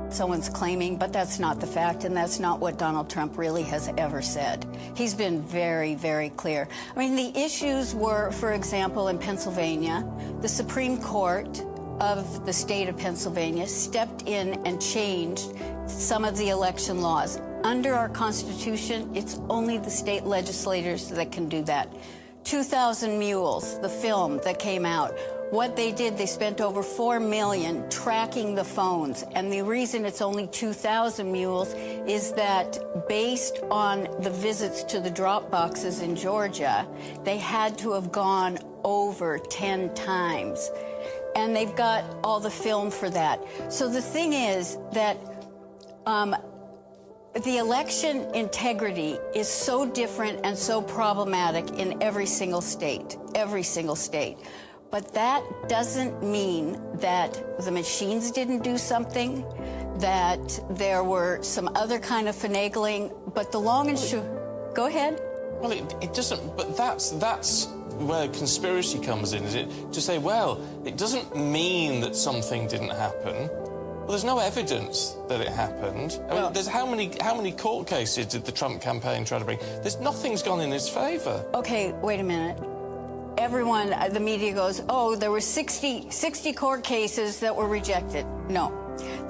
someone's claiming, but that's not the fact, and that's not what Donald Trump really has ever said. He's been very, very clear. I mean, the issues were, for example, in Pennsylvania, the Supreme Court of the state of Pennsylvania stepped in and changed some of the election laws. Under our Constitution, it's only the state legislators that can do that. 2,000 Mules, the film that came out, what they did, they spent over $4 million tracking the phones. And the reason it's only 2,000 mules is that based on the visits to the drop boxes in Georgia, they had to have gone over 10 times. And they've got all the film for that. So the thing is that the election integrity is so different and so problematic in every single state, But that doesn't mean that the machines didn't do something, that there were some other kind of finagling, but the long and short... Go ahead. Well, it doesn't, but that's where conspiracy comes in, is it? To say, well, it doesn't mean that something didn't happen. Well, there's no evidence that it happened. I mean, there's how many court cases did the Trump campaign try to bring? Nothing's gone in his favor. Okay, wait a minute. Everyone, the media goes, oh, there were 60 court cases that were rejected. No,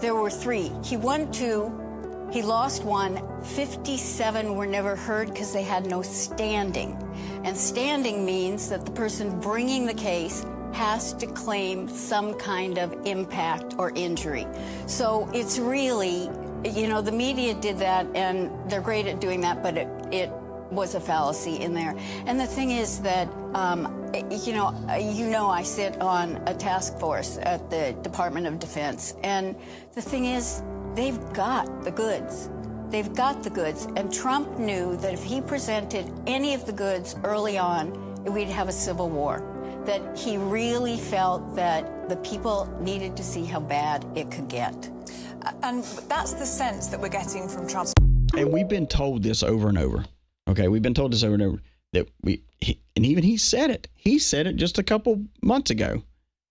there were 3. He won 2, he lost 1, 57 were never heard because they had no standing. And standing means that the person bringing the case has to claim some kind of impact or injury. So it's really, you know, the media did that, and they're great at doing that, but it was a fallacy in there. And the thing is that, I sit on a task force at the Department of Defense. And the thing is, they've got the goods. They've got the goods. And Trump knew that if he presented any of the goods early on, we'd have a civil war. That he really felt that the people needed to see how bad it could get. And that's the sense that we're getting from Trump. And we've been told this over and over. Okay, we've been told this over and over that and even he said it. He said it just a couple months ago,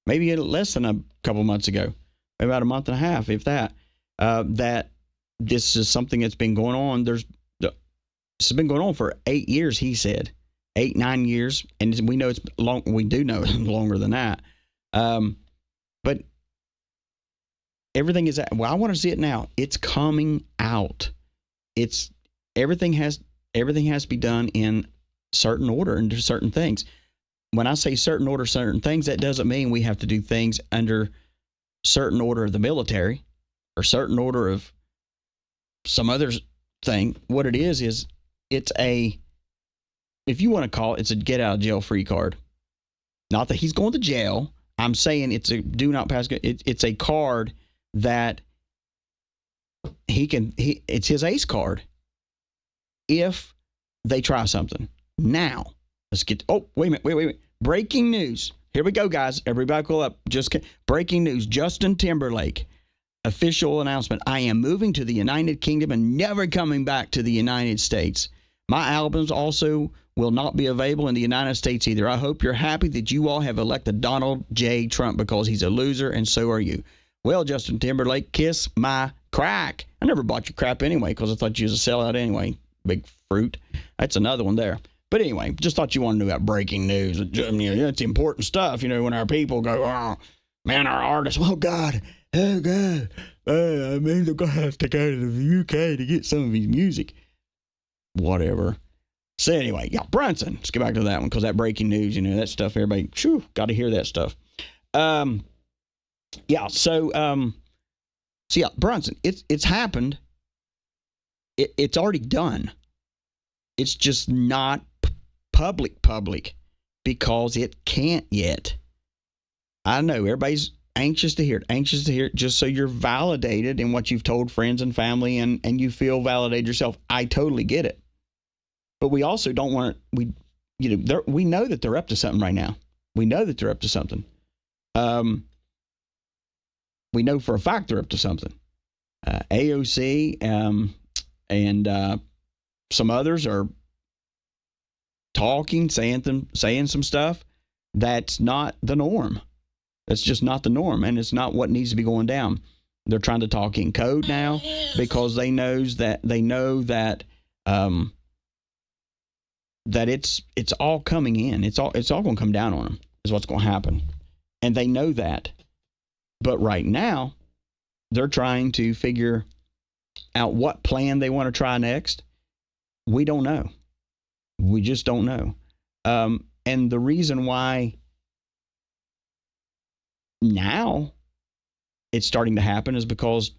maybe less than a couple months ago, maybe about a month and a half, if that. That this is something that's been going on. This has been going on for 8 years. He said 8, 9 years, and we know it's long. We do know it's longer than that. But everything is. Well, I want to see it now. It's coming out. It's everything has to be done in certain order and certain things. When I say certain order, certain things, that doesn't mean we have to do things under certain order of the military or certain order of some other thing. What it is it's a, if you want to call it, it's a get out of jail free card. Not that he's going to jail. I'm saying it's a do not pass. It's a card that it's his ace card if they try something. Now, let's get, wait a minute. Breaking news. Here we go, guys. Everybody go up. Breaking news. Justin Timberlake, official announcement. I am moving to the United Kingdom and never coming back to the United States. My albums also will not be available in the United States either. I hope you're happy that you all have elected Donald J. Trump because he's a loser and so are you. Well, Justin Timberlake, kiss my crack. I never bought your crap anyway because I thought you was a sellout anyway. Big fruit. That's another one there. But anyway, just thought you wanted to know about breaking news. It's important stuff, when our people go, oh, man, our artists, oh, God, I mean, they're going to have to go to the UK to get some of his music. Whatever. So anyway, yeah, Brunson. Let's get back to that one because that breaking news, that stuff, everybody, got to hear that stuff. So Brunson, it's happened. It's already done. It's just not public because it can't yet. I know everybody's anxious to hear it just so you're validated in what you've told friends and family and you feel validated yourself. I totally get it. But we also don't want we know that they're up to something right now. We know that they're up to something. We know for a fact they're up to something. AOC and some others are talking, saying some stuff that's not the norm. That's just not the norm, and it's not what needs to be going down. They're trying to talk in code now because they know that that it's all coming in. It's all going to come down on them. Is what's going to happen, and they know that. But right now, they're trying to figure out what plan they want to try next. We don't know. We just don't know. And the reason why now it's starting to happen is because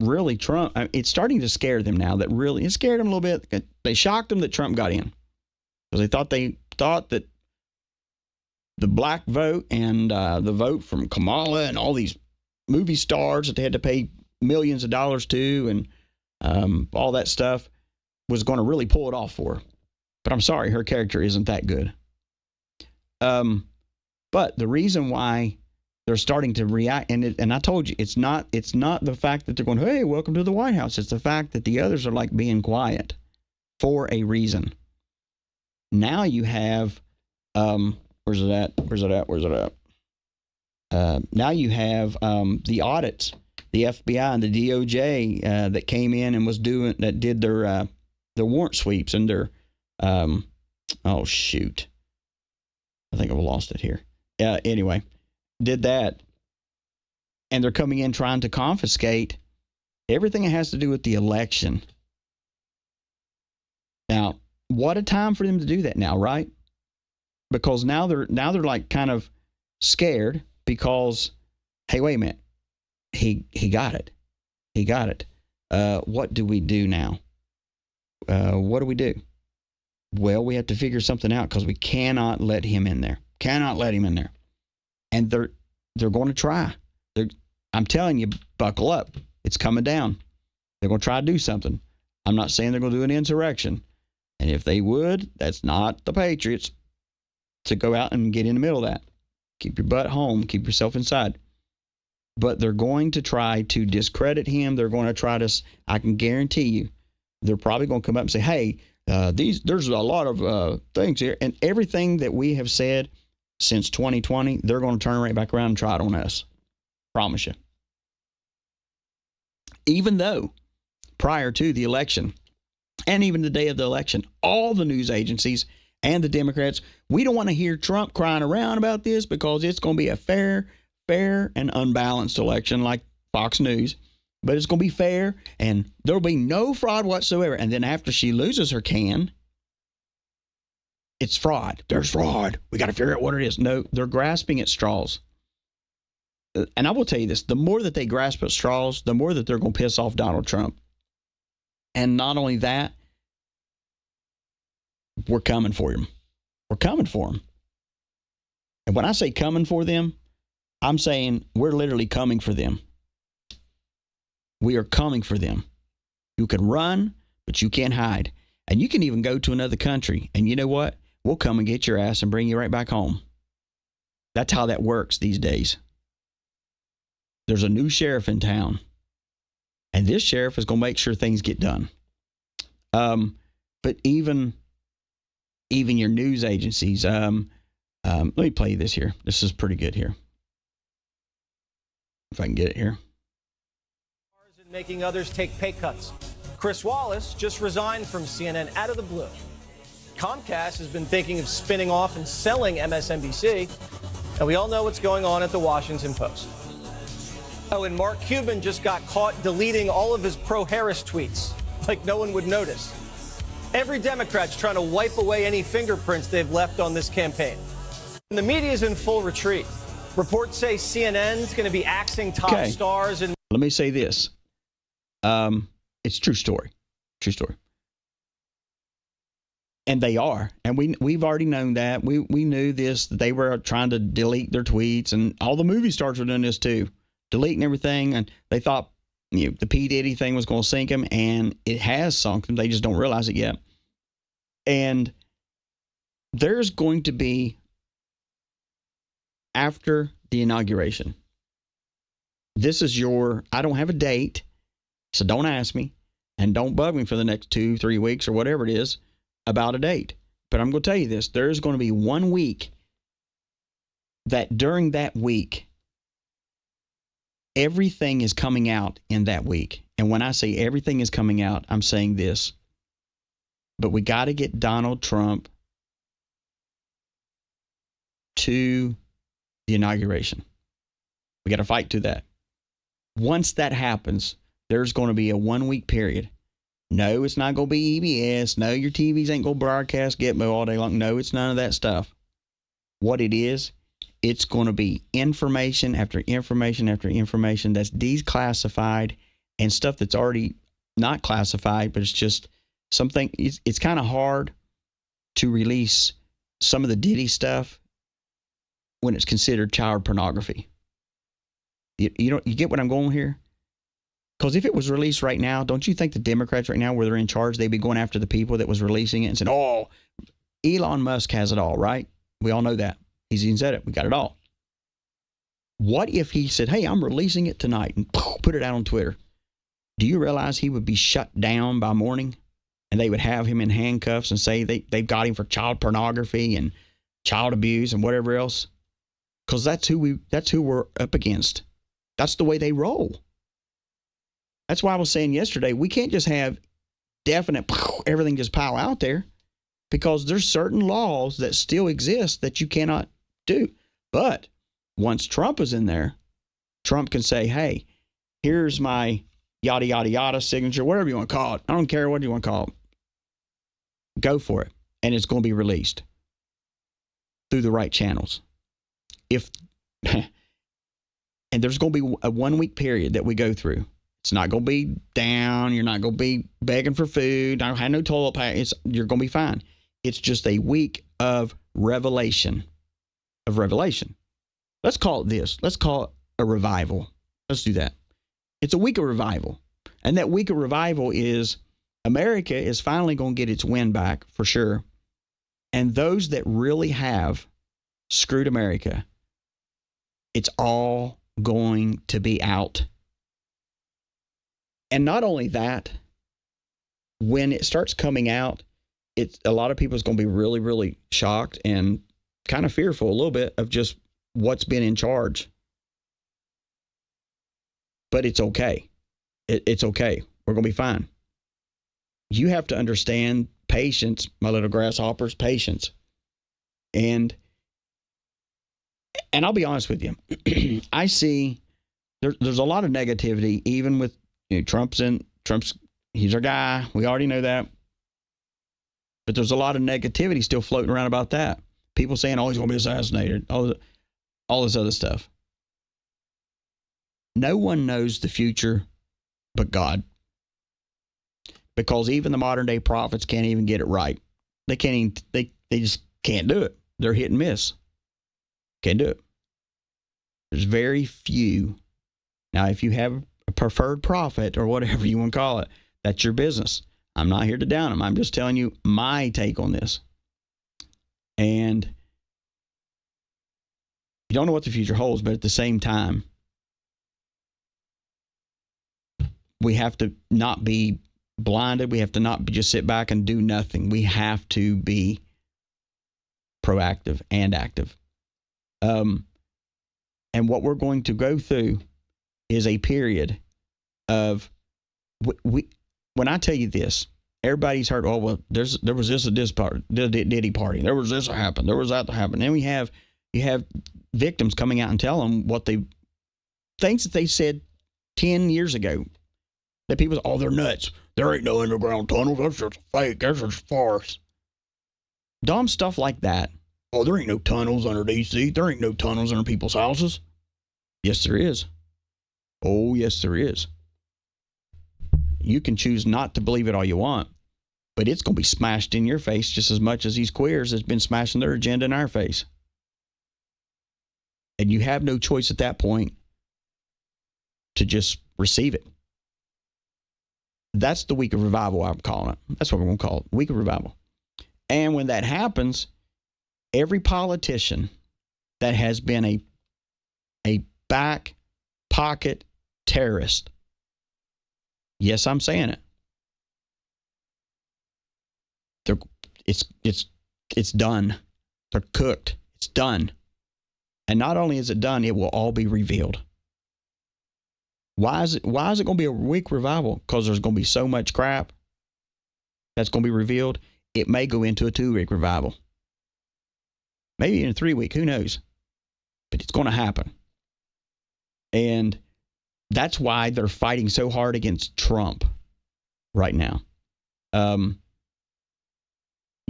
really Trump, it's starting to scare them now. That really, it scared them a little bit. They shocked them that Trump got in because they thought that the black vote and the vote from Kamala and all these movie stars that they had to pay millions of dollars to and all that stuff was going to really pull it off for her. But I'm sorry, her character isn't that good. But the reason why they're starting to react, and I told you, it's not the fact that they're going, hey, welcome to the White House. It's the fact that the others are like being quiet for a reason. Now you have, where's it at? Now you have the audits, the FBI and the DOJ that came in and did their warrant sweeps and their, oh shoot, I think I've lost it here. Anyway, did that, and they're coming in trying to confiscate everything that has to do with the election. Now, what a time for them to do that now, right? Because now they're like kind of scared because, hey, wait a minute, he got it. What do we do now? What do we do? Well, we have to figure something out because we cannot let him in there. Cannot let him in there. And they're going to try. I'm telling you, buckle up. It's coming down. They're going to try to do something. I'm not saying they're going to do an insurrection. And if they would, that's not the Patriots to go out and get in the middle of that. Keep your butt home. Keep yourself inside. But they're going to try to discredit him. They're going to try to, I can guarantee you, they're probably going to come up and say, hey, there's a lot of things here. And everything that we have said since 2020, they're going to turn right back around and try it on us. Promise you. Even though prior to the election and even the day of the election, all the news agencies and the Democrats, we don't want to hear Trump crying around about this because it's going to be a fair and unbalanced election like Fox News. But it's going to be fair and there'll be no fraud whatsoever. And then after she loses her can, it's fraud. There's fraud. We got to figure out what it is. No, they're grasping at straws. And I will tell you this, the more that they grasp at straws, the more that they're going to piss off Donald Trump. And not only that, we're coming for him. We're coming for him. And when I say coming for them, I'm saying we're literally coming for them. We are coming for them. You can run, but you can't hide. And you can even go to another country. And you know what? We'll come and get your ass and bring you right back home. That's how that works these days. There's a new sheriff in town. And this sheriff is going to make sure things get done. But even your news agencies, let me play this here. This is pretty good here. If I can get it here. Making others take pay cuts. Chris Wallace just resigned from CNN out of the blue. Comcast has been thinking of spinning off and selling MSNBC. And we all know what's going on at the Washington Post. Oh, and Mark Cuban just got caught deleting all of his pro-Harris tweets, like no one would notice. Every Democrat's trying to wipe away any fingerprints they've left on this campaign. And the media is in full retreat. Reports say CNN's going to be axing top stars. And let me say this. It's true story. True story. And they are. And we've already known that. We knew this, that they were trying to delete their tweets. And all the movie stars were doing this too. Deleting everything. And they thought, the P. Diddy thing was going to sink them. And it has sunk them. They just don't realize it yet. And there's going to be, after the inauguration, this is I don't have a date. So don't ask me and don't bug me for the next 2-3 weeks or whatever it is about a date. But I'm going to tell you this. There's going to be 1 week that during that week, everything is coming out in that week. And when I say everything is coming out, I'm saying this. But we got to get Donald Trump to the inauguration. We got to fight to that. Once that happens, there's going to be a 1 week period. No, it's not going to be EBS. No, your TVs ain't going to broadcast Gitmo all day long. No, it's none of that stuff. What it is, it's going to be information after information after information that's declassified and stuff that's already not classified, but it's just something. It's kind of hard to release some of the Diddy stuff when it's considered child pornography. You get what I'm going here? Because if it was released right now, don't you think the Democrats right now, where they're in charge, they'd be going after the people that was releasing it and saying, oh, Elon Musk has it all, right? We all know that. He's even said it. We got it all. What if he said, hey, I'm releasing it tonight and put it out on Twitter? Do you realize he would be shut down by morning? And they would have him in handcuffs and say they've got him for child pornography and child abuse and whatever else? Because that's who we're up against. That's the way they roll. That's why I was saying yesterday, we can't just have definite everything just pile out there, because there's certain laws that still exist that you cannot do. But once Trump is in there, Trump can say, hey, here's my yada, yada, yada signature, whatever you want to call it. I don't care what you want to call it. Go for it. And it's going to be released through the right channels. And there's going to be a 1 week period that we go through. It's not going to be down. You're not going to be begging for food. I don't have no toilet paper. You're going to be fine. It's just a week of revelation. Let's call it this. Let's call it a revival. Let's do that. It's a week of revival. And that week of revival is America is finally going to get its wind back for sure. And those that really have screwed America, it's all going to be out. And not only that, when it starts coming out, a lot of people is going to be really, really shocked and kind of fearful a little bit of just what's been in charge. But it's okay. It's okay. We're going to be fine. You have to understand patience, my little grasshoppers, patience. And I'll be honest with you. I see there's a lot of negativity, even with Trump's, he's our guy. We already know that. But there's a lot of negativity still floating around about that. People saying, oh, he's going to be assassinated. All this other stuff. No one knows the future but God. Because even the modern day prophets can't even get it right. They can't even, they just can't do it. They're hit and miss. Can't do it. There's very few. Now, if you have a preferred prophet or whatever you want to call it, that's your business. I'm not here to down them. I'm just telling you my take on this. And you don't know what the future holds, but at the same time, we have to not be blinded. We have to not just sit back and do nothing. We have to be proactive and active. And what we're going to go through is a period of when I tell you this, everybody's heard, oh, well, there was this at this party, Diddy party. There was this that happened. There was that that happened. And you have victims coming out and telling what things that they said 10 years ago. That people say, oh, they're nuts. There ain't no underground tunnels. That's just fake. That's just farce. Dumb stuff like that. Oh, there ain't no tunnels under D.C. There ain't no tunnels under people's houses. Yes, there is. Oh, yes, there is. You can choose not to believe it all you want, but it's going to be smashed in your face just as much as these queers has been smashing their agenda in our face. And you have no choice at that point to just receive it. That's the week of revival, I'm calling it. That's what we're going to call it, week of revival. And when that happens, every politician that has been a back pocket terrorist, yes, I'm saying it. It's done. They're cooked. It's done. And not only is it done, it will all be revealed. Why is it going to be a week revival? Because there's going to be so much crap that's going to be revealed. It may go into a 2-week revival. Maybe in a 3-week, who knows? But it's going to happen. And that's why they're fighting so hard against Trump right now. You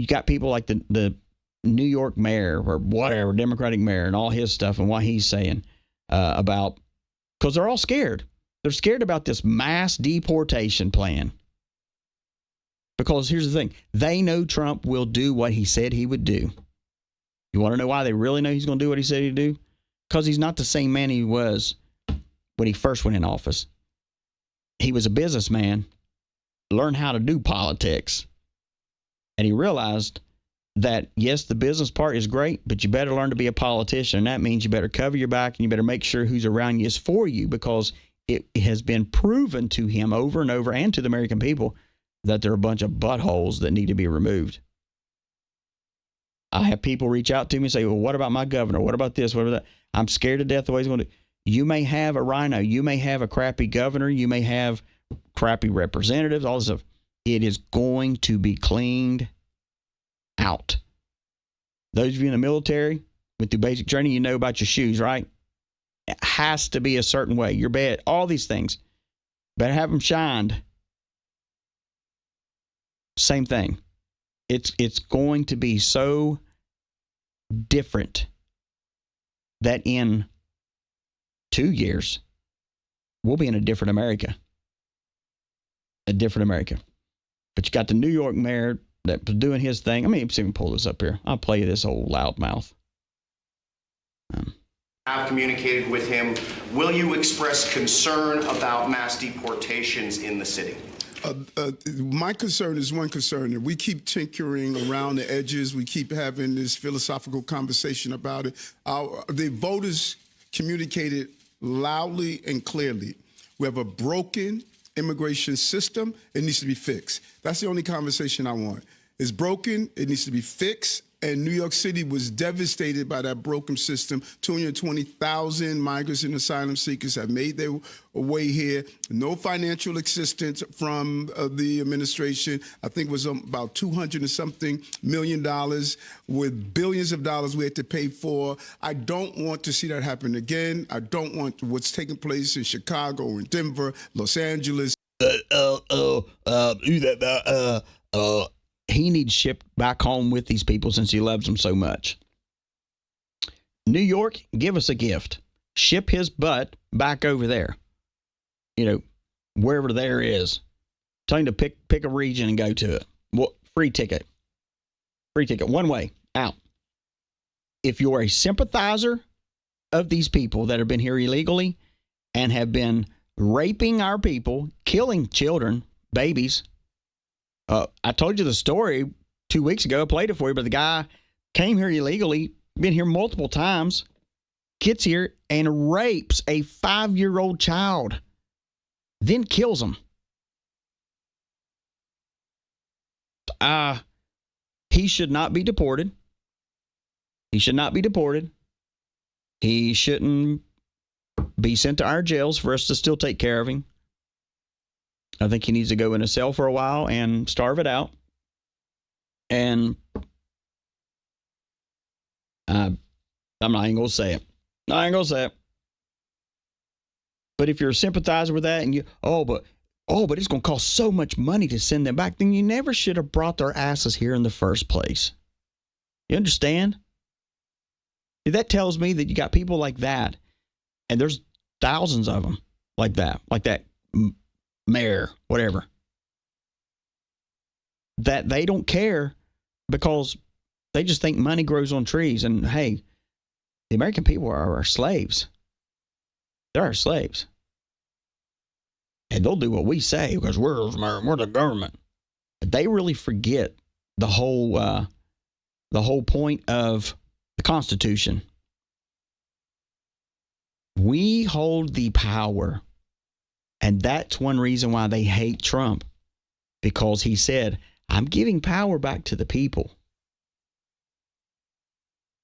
got people like the New York mayor or whatever, Democratic mayor, and all his stuff and what he's saying about, because they're all scared. They're scared about this mass deportation plan. Because here's the thing. They know Trump will do what he said he would do. You want to know why they really know he's going to do what he said he'd do? Because he's not the same man he was when he first went in office. He was a businessman, learned how to do politics. And he realized that, yes, the business part is great, but you better learn to be a politician. And that means you better cover your back and you better make sure who's around you is for you, because it has been proven to him over and over and to the American people that there are a bunch of buttholes that need to be removed. I have people reach out to me and say, well, what about my governor? What about this? What about that? I'm scared to death the way he's going to do. You may have a rhino. You may have a crappy governor. You may have crappy representatives, all this stuff. It is going to be cleaned out. Those of you in the military, went through basic training, you know about your shoes, right? It has to be a certain way. Your bed, all these things. Better have them shined. Same thing. It's going to be so different that in 2 years, we'll be in a different America. A different America. But you got the New York mayor that was doing his thing. I mean, see if we can pull this up here. I'll play you this old loudmouth. I've communicated with him. Will you express concern about mass deportations in the city? My concern is one concern, and we keep tinkering around the edges. We keep having this philosophical conversation about it. The voters communicated loudly and clearly. We have a broken immigration system. It needs to be fixed. That's the only conversation I want. It's broken. It needs to be fixed. And New York City was devastated by that broken system. 220,000 migrants and asylum seekers have made their way here. No financial assistance from the administration. I think it was about $200 and something million with billions of dollars we had to pay for. I don't want to see that happen again. I don't want what's taking place in Chicago and Denver, Los Angeles. He needs shipped back home with these people since he loves them so much. New York, give us a gift. Ship his butt back over there. You know, wherever there is. Tell him to pick a region and go to it. Well, free ticket. Free ticket. One way. Out. If you're a sympathizer of these people that have been here illegally and have been raping our people, killing children, babies. I told you the story 2 weeks ago. I played it for you, but the guy came here illegally, been here multiple times, gets here and rapes a 5-year-old child, then kills him. He should not be deported. He should not be deported. He shouldn't be sent to our jails for us to still take care of him. I think he needs to go in a cell for a while and starve it out. And I'm not even going to say it. I ain't going to say it. But if you're a sympathizer with that and but it's going to cost so much money to send them back, then you never should have brought their asses here in the first place. You understand? That tells me that you got people like that, and there's thousands of them like that mayor, whatever, that they don't care because they just think money grows on trees. And hey, the American people are our slaves. They're our slaves. And they'll do what we say because we're the government. But they really forget the whole point of the Constitution. We hold the power. And that's one reason why they hate Trump, because he said, I'm giving power back to the people.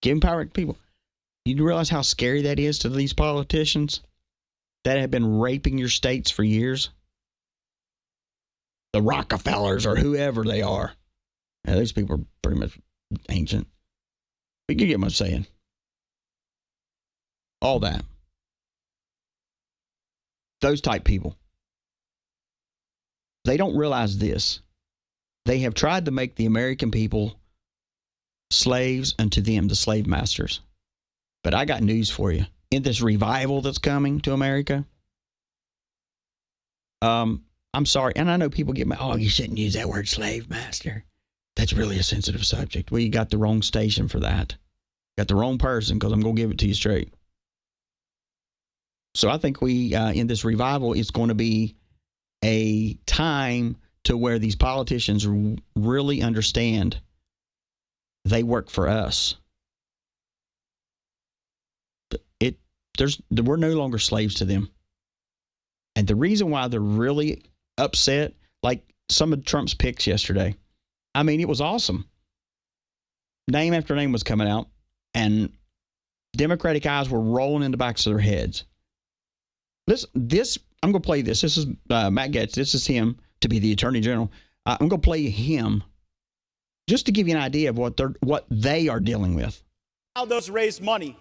Giving power to people. You realize how scary that is to these politicians that have been raping your states for years? The Rockefellers or whoever they are. Now, those people are pretty much ancient. But you get what I'm saying. All that. Those type people. They don't realize this. They have tried to make the American people slaves unto them, the slave masters. But I got news for you. In this revival that's coming to America, I'm sorry, and I know people get mad, you shouldn't use that word slave master. That's really a sensitive subject. Well, you got the wrong station for that. Got the wrong person, because I'm going to give it to you straight. So I think we, in this revival, it's going to be a time to where these politicians really understand they work for us. We're no longer slaves to them. And the reason why they're really upset, like some of Trump's picks yesterday, I mean, it was awesome. Name after name was coming out, and Democratic eyes were rolling in the backs of their heads. This I'm going to play this. This is Matt Gaetz. This is him to be the Attorney General. I'm going to play him just to give you an idea of what they are dealing with. How those raise money.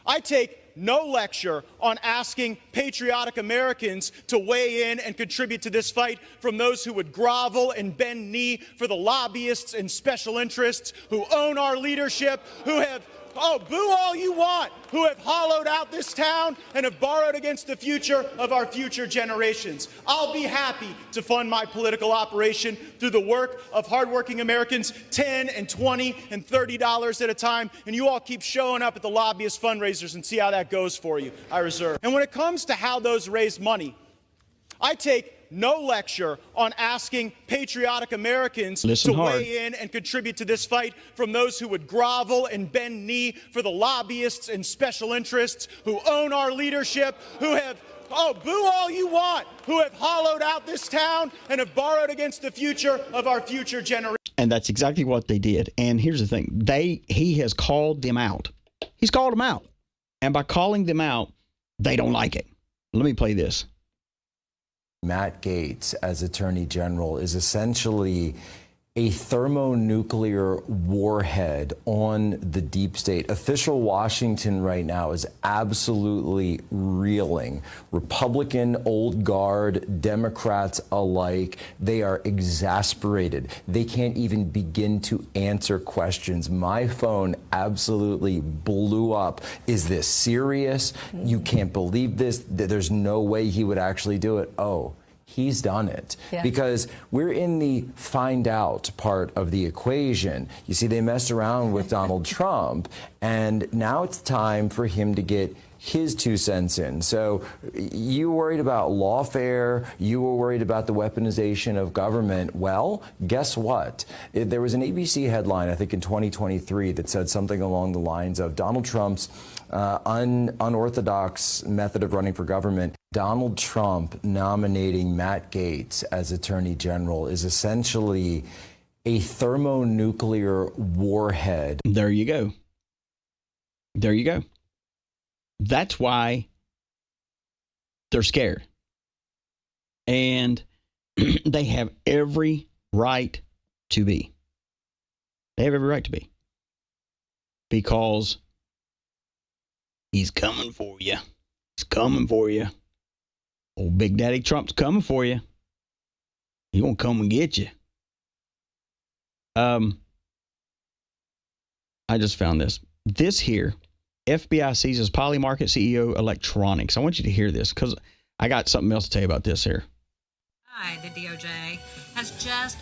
I take no lecture on asking patriotic Americans to weigh in and contribute to this fight from those who would grovel and bend knee for the lobbyists and special interests who own our leadership, who have boo all you want, who have hollowed out this town and have borrowed against the future of our future generations. I'll be happy to fund my political operation through the work of hardworking Americans, $10 and $20 and $30 at a time, and you all keep showing up at the lobbyist fundraisers and see how that goes for you. I reserve. And when it comes to how those raise money, I take no lecture on asking patriotic Americans to weigh in and contribute to this fight from those who would grovel and bend knee for the lobbyists and special interests who own our leadership, who have, boo all you want, who have hollowed out this town and have borrowed against the future of our future generation. And that's exactly what they did. And here's the thing. He has called them out. He's called them out. And by calling them out, they don't like it. Let me play this. Matt Gaetz, as Attorney General, is essentially a thermonuclear warhead on the deep state. Official Washington right now is absolutely reeling. Republican, old guard, Democrats alike, they are exasperated. They can't even begin to answer questions. My phone absolutely blew up. Is this serious? You can't believe this. There's no way he would actually do it. Oh, he's done it. Yeah. Because we're in the find out part of the equation. You see, they messed around with Donald Trump, and now it's time for him to get his 2 cents in. So you worried about lawfare, you were worried about the weaponization of government. Well, guess what? There was an ABC headline, I think in 2023, that said something along the lines of Donald Trump's unorthodox method of running for government. Donald Trump nominating Matt Gaetz as Attorney General is essentially a thermonuclear warhead. There you go. There you go. That's why they're scared. And they have every right to be. They have every right to be. Because he's coming for you. He's coming for you. Old Big Daddy Trump's coming for you. He gonna come and get you. I just found this. This here, FBI seizes Polymarket CEO electronics. I want you to hear this because I got something else to tell you about this here. The DOJ has just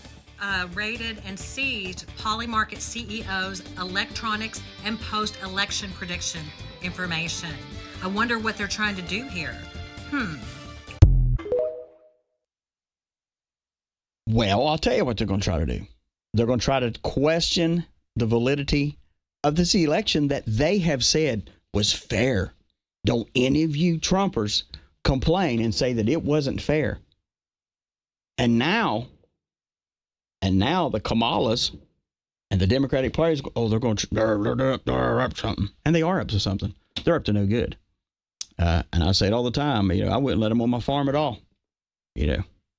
raided and seized Polymarket CEO's electronics and post-election prediction information. I wonder what they're trying to do here. Well, I'll tell you what they're going to try to do. They're going to try to question the validity of this election that they have said was fair. Don't any of you Trumpers complain and say that it wasn't fair. And now the Kamalas and the Democratic players, they're going to, they're up to something. And they are up to something. They're up to no good. And I say it all the time, I wouldn't let them on my farm at all.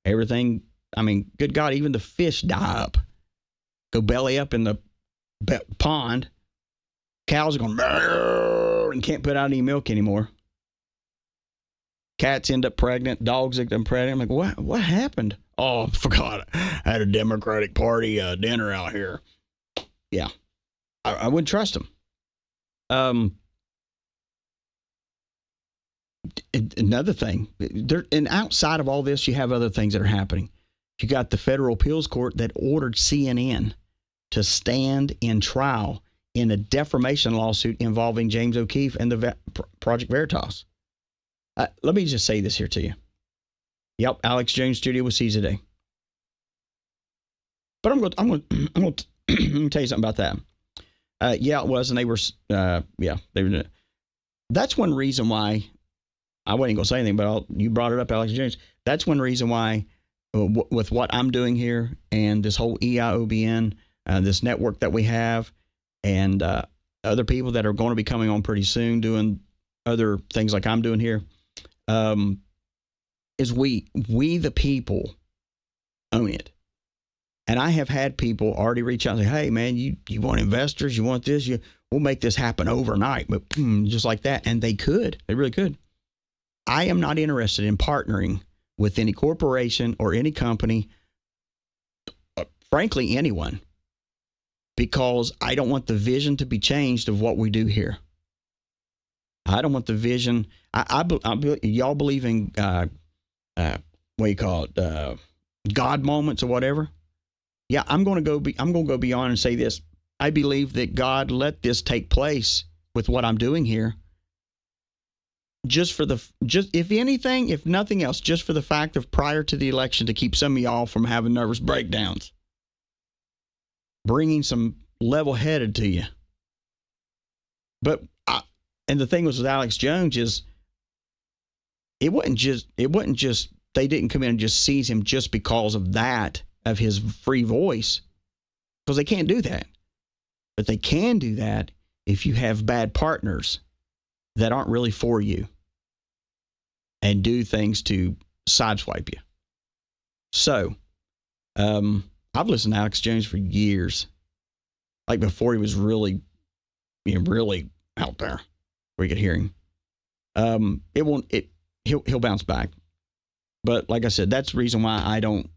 Everything, good God, even the fish die up. Go belly up in the pond. Cows are going and can't put out any milk anymore. Cats end up pregnant. Dogs end up pregnant. I'm like, what happened? Oh, I forgot. I had a Democratic Party dinner out here. Yeah. I wouldn't trust them. Another thing, and outside of all this, you have other things that are happening. You got the federal appeals court that ordered CNN to stand in trial in a defamation lawsuit involving James O'Keefe and the Project Veritas. Let me just say this here to you. Yep, Alex Jones' studio was seized today. But I'm going to tell you something about that. Yeah, it was, and they were doing it. That's one reason why I wasn't going to say anything, but you brought it up, Alex Jones. That's one reason why, with what I'm doing here and this whole EIOBN, this network that we have, and other people that are going to be coming on pretty soon doing other things like I'm doing here, is we the people own it. And I have had people already reach out and say, hey, man, you want investors? You want this? We'll make this happen overnight. But just like that. And they could. They really could. I am not interested in partnering with any corporation or any company, frankly, anyone, because I don't want the vision to be changed of what we do here. I don't want the vision. Y'all believe in what do you call it? God moments or whatever. Yeah, I'm going to go beyond and say this. I believe that God let this take place with what I'm doing here. Just if anything, if nothing else, just for the fact of prior to the election to keep some of y'all from having nervous breakdowns. Bringing some level-headed to you. But and the thing was with Alex Jones is it wasn't just they didn't come in and just seize him just because of that, of his free voice, because they can't do that. But they can do that if you have bad partners that aren't really for you and do things to sideswipe you. So, I've listened to Alex Jones for years, like before he was really, really out there where you could hear him. He'll bounce back. But like I said, that's the reason why I don't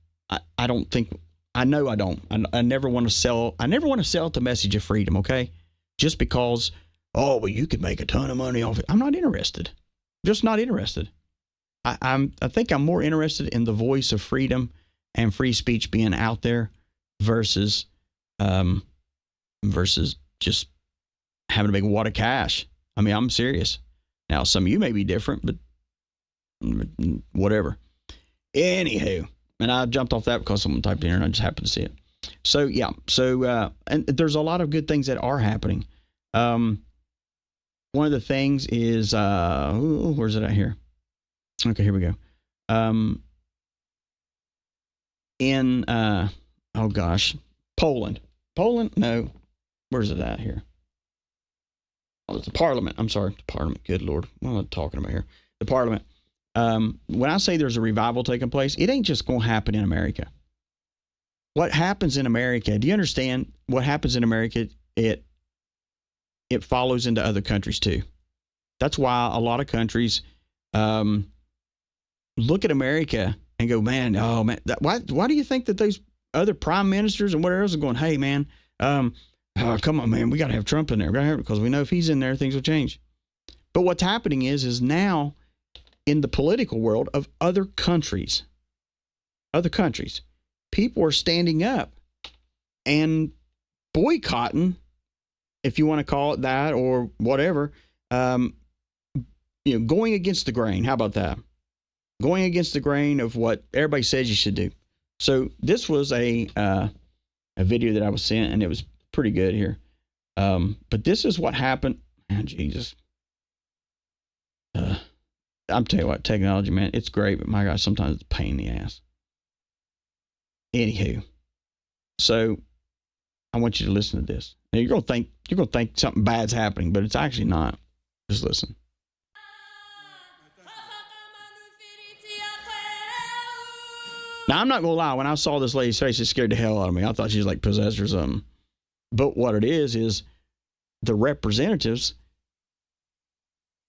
think, I know I don't. I never want to sell. I never want to sell the message of freedom, okay? Just because, oh, well, you could make a ton of money off it. I'm not interested. Just not interested. I think I'm more interested in the voice of freedom and free speech being out there versus just having a big wad of cash. I mean, I'm serious. Now, some of you may be different, but whatever. Anywho, and I jumped off that because someone typed in here and I just happened to see it. So, yeah. So, and there's a lot of good things that are happening. One of the things is, where's it at here? Okay, here we go. In, oh gosh, Poland. No, where's it at here? Oh, it's the Parliament. I'm sorry, the Parliament. Good Lord, what am I talking about here? The Parliament. When I say there's a revival taking place, it ain't just going to happen in America. What happens in America, do you understand what happens in America? It follows into other countries too. That's why a lot of countries look at America and go, man, oh man, why do you think that those other prime ministers and whatever else are going, hey man, come on man, we got to have Trump in there, because we know if he's in there, things will change. But what's happening is now in the political world of other countries, people are standing up and boycotting, if you want to call it that or whatever, going against the grain. How about that? Going against the grain of what everybody says you should do. So this was a video that I was sent, and it was pretty good here. But this is what happened. Oh, Jesus. I'm telling you what, technology, man, it's great, but my gosh, sometimes it's a pain in the ass. Anywho, so I want you to listen to this. Now you're gonna think something bad's happening, but it's actually not. Just listen. Now, I'm not going to lie. When I saw this lady's face, it scared the hell out of me. I thought she was like possessed or something. But what it is the representatives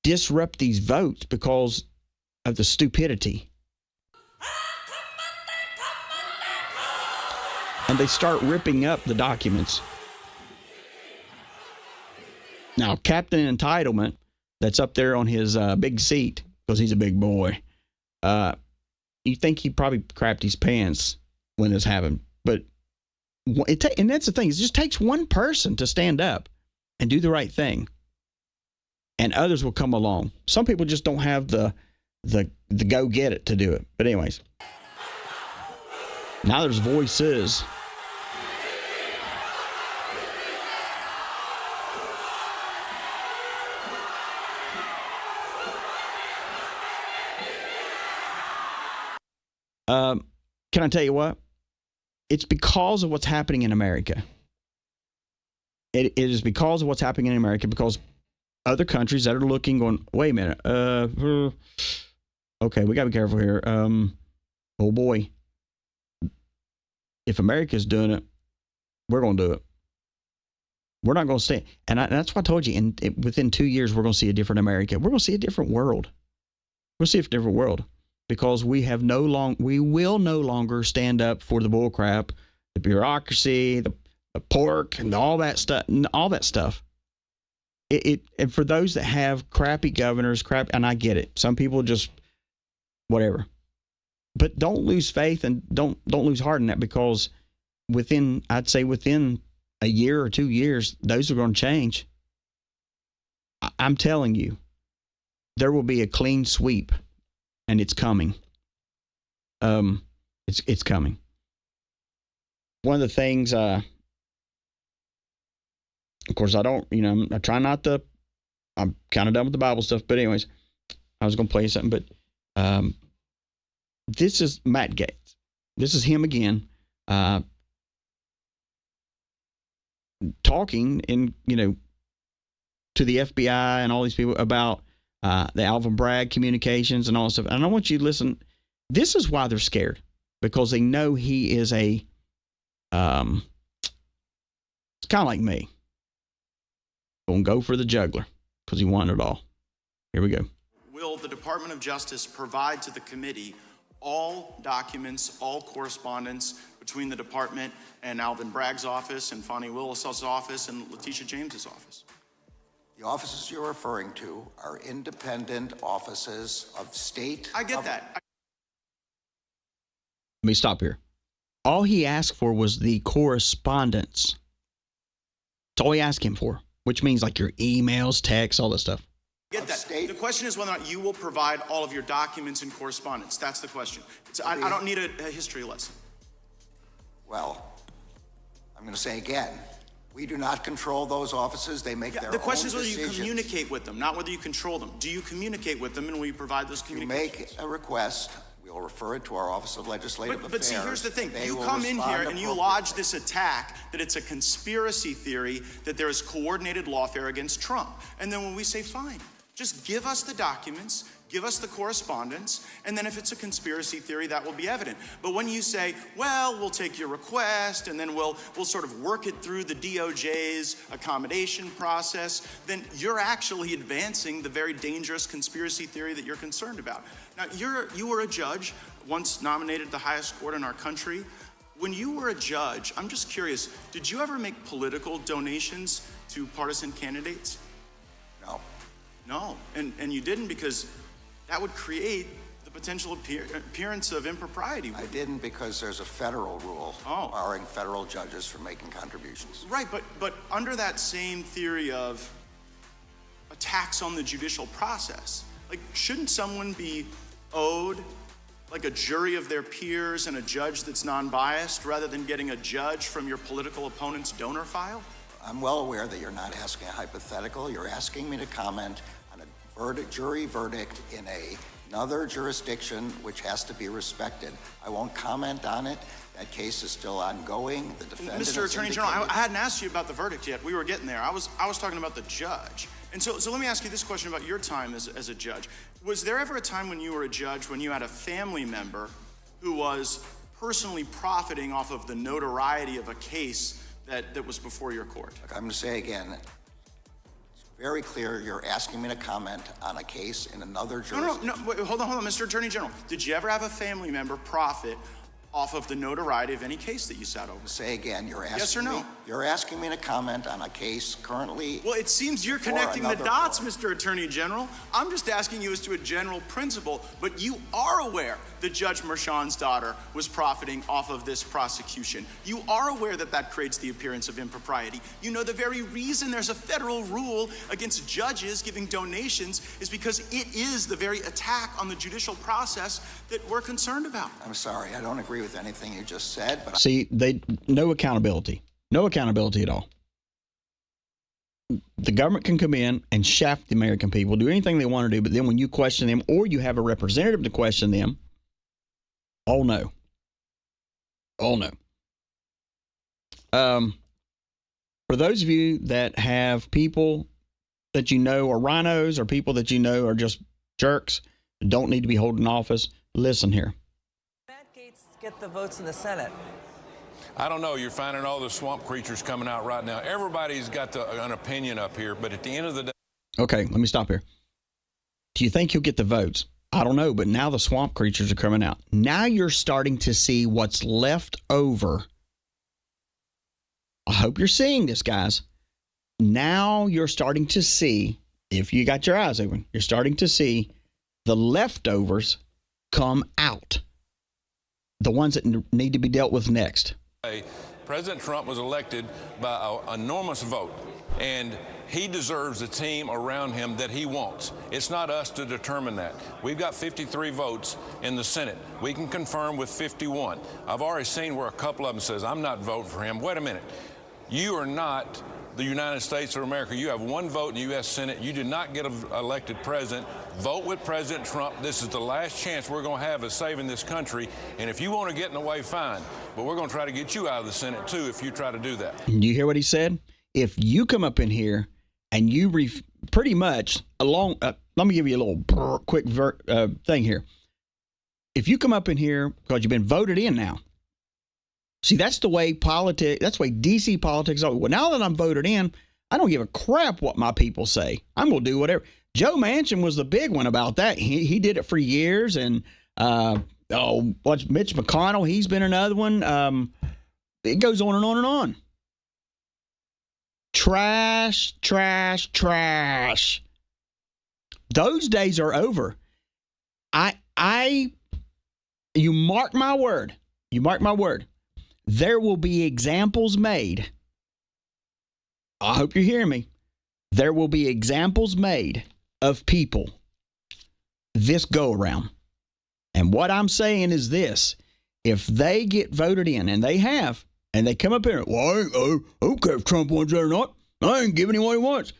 disrupt these votes because of the stupidity. And they start ripping up the documents. Now, Captain Entitlement, that's up there on his big seat, because he's a big boy, you think he probably crapped his pants when this happened. But and that's the thing. It just takes one person to stand up and do the right thing. And others will come along. Some people just don't have the go get it to do it. But anyways. Now there's voices. Can I tell you what? It's because of what's happening in America. It is because of what's happening in America, because other countries that are looking, going, wait a minute, okay, we got to be careful here. Oh boy, if America's doing it, we're going to do it. We're not going to stay. And that's why I told you, within 2 years, we're going to see a different America. We're going to see a different world. We'll see a different world. Because we will no longer stand up for the bullcrap, the bureaucracy, pork and all that stuff. And for those that have crappy governors, and I get it. Some people just whatever. But don't lose faith and don't lose heart in that, because I'd say within a year or 2 years, those are going to change. I'm telling you, there will be a clean sweep, and it's coming. It's coming. One of the things, of course, I try not to. I'm kind of done with the Bible stuff, but anyways, I was going to play something, but this is Matt Gaetz. This is him again, talking to the FBI and all these people about the Alvin Bragg communications and all this stuff. And I want you to listen. This is why they're scared, because they know he is it's kind of like me. Gonna go for the juggler because he won it all. Here we go. Will the Department of Justice provide to the committee all documents, all correspondence between the department and Alvin Bragg's office and Fonnie Willis's office and Letitia James's office? The offices you're referring to are independent offices of state. I get that. Let me stop here. All he asked for was the correspondence. That's all he asked him for, which means like your emails, texts, all that stuff. Get that. The question is whether or not you will provide all of your documents and correspondence. That's the question. I don't need a history lesson. Well, I'm going to say again, we do not control those offices. They make their own decisions. The question is whether you communicate with them, not whether you control them. Do you communicate with them, and will you provide those communications? You make a request. We'll refer it to our Office of Legislative Affairs. But see, here's the thing. You come in here and you lodge this attack that it's a conspiracy theory, that there is coordinated lawfare against Trump. And then when we say, fine, just give us the documents, give us the correspondence, and then if it's a conspiracy theory, that will be evident. But when you say, well, we'll take your request, and then we'll sort of work it through the DOJ's accommodation process, then you're actually advancing the very dangerous conspiracy theory that you're concerned about. Now, you were a judge, once nominated the highest court in our country. When you were a judge, I'm just curious, did you ever make political donations to partisan candidates? No. No, and you didn't, because that would create the potential appearance of impropriety. I didn't, because there's a federal rule barring federal judges from making contributions. Right, but under that same theory of attacks on the judicial process, like, shouldn't someone be owed like a jury of their peers and a judge that's non-biased, rather than getting a judge from your political opponent's donor file? I'm well aware that you're not asking a hypothetical. You're asking me to comment on a jury verdict in another jurisdiction, which has to be respected. I won't comment on it. That case is still ongoing. The defendant Mr. Attorney General, I hadn't asked you about the verdict yet. We were getting there. I was talking about the judge. And so let me ask you this question about your time as a judge. Was there ever a time when you were a judge when you had a family member who was personally profiting off of the notoriety of a case that was before your court? Look, I'm going to say again, it's very clear you're asking me to comment on a case in another jurisdiction. No, wait, hold on, Mr. Attorney General. Did you ever have a family member profit off of the notoriety of any case that you sat over? Say again, you're asking yes or no? You're asking me to comment on a case currently. Well, it seems you're connecting the dots, Mr. Attorney General. I'm just asking you as to a general principle, but you are aware that Judge Merchan's daughter was profiting off of this prosecution. You are aware that that creates the appearance of impropriety. You know the very reason there's a federal rule against judges giving donations is because it is the very attack on the judicial process that we're concerned about. I'm sorry, I don't agree with anything you just said, but see, no accountability at all. The government can come in and shaft the American people, do anything they want to do, but then when you question them, or you have a representative to question them, oh no. For those of you that have people that you know are rhinos, or people that you know are just jerks, don't need to be holding office, listen here. Matt Gaetz get the votes in the Senate? I don't know. You're finding all the swamp creatures coming out right now. Everybody's got an opinion up here, but at the end of the day... Okay, let me stop here. Do you think he'll get the votes? I don't know, but now the swamp creatures are coming out. Now you're starting to see what's left over. hope you're seeing this, guys. Now you're starting to see, if you got your eyes open, you're starting to see the leftovers come out. The ones that need to be dealt with next. President Trump was elected by an enormous vote, and he deserves a team around him that he wants. It's not us to determine that. We've got 53 votes in the Senate. We can confirm with 51. I've already seen where a couple of them says, I'm not voting for him. Wait a minute. You are not the United States of America. You have one vote in the U.S. Senate. You did not get elected president. Vote with President Trump. This is the last chance we're going to have of saving this country. And if you want to get in the way, fine. But we're going to try to get you out of the Senate, too, if you try to do that. You hear what he said? If you come up in here and you pretty much along, let me give you a little quick thing here. If you come up in here because you've been voted in now, see, that's the way that's the way DC politics are. Well, now that I'm voted in, I don't give a crap what my people say. I'm going to do whatever. Joe Manchin was the big one about that. He did it for years. And, what's Mitch McConnell? He's been another one. It goes on and on and on. Trash, trash, trash. Those days are over. You mark my word. You mark my word. There will be examples made. I hope you're hearing me. There will be examples made of people this go around. And what I'm saying is this. If they get voted in, and they have, and they come up here, well, I don't care if Trump wants it or not. I ain't giving him what he wants.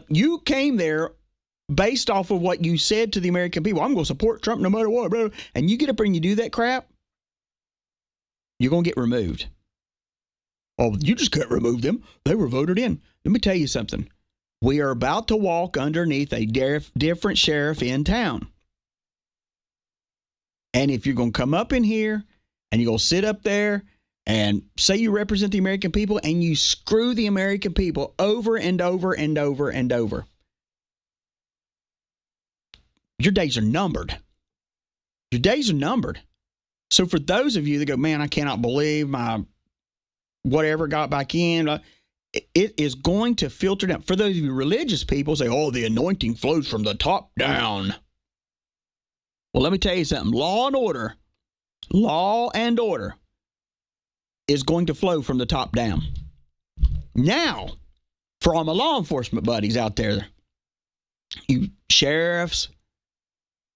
You came there based off of what you said to the American people. I'm going to support Trump no matter what, bro. And you get up here and you do that crap, you're going to get removed. Oh, you just can't remove them. They were voted in. Let me tell you something. We are about to walk underneath a different sheriff in town. And if you're going to come up in here and you're going to sit up there and say you represent the American people and you screw the American people over and over and over and over, your days are numbered. Your days are numbered. So for those of you that go, man, I cannot believe my whatever got back in, it is going to filter down. For those of you religious people say, oh, the anointing flows from the top down. Well, let me tell you something. Law and order is going to flow from the top down. Now, for all my law enforcement buddies out there, you sheriffs,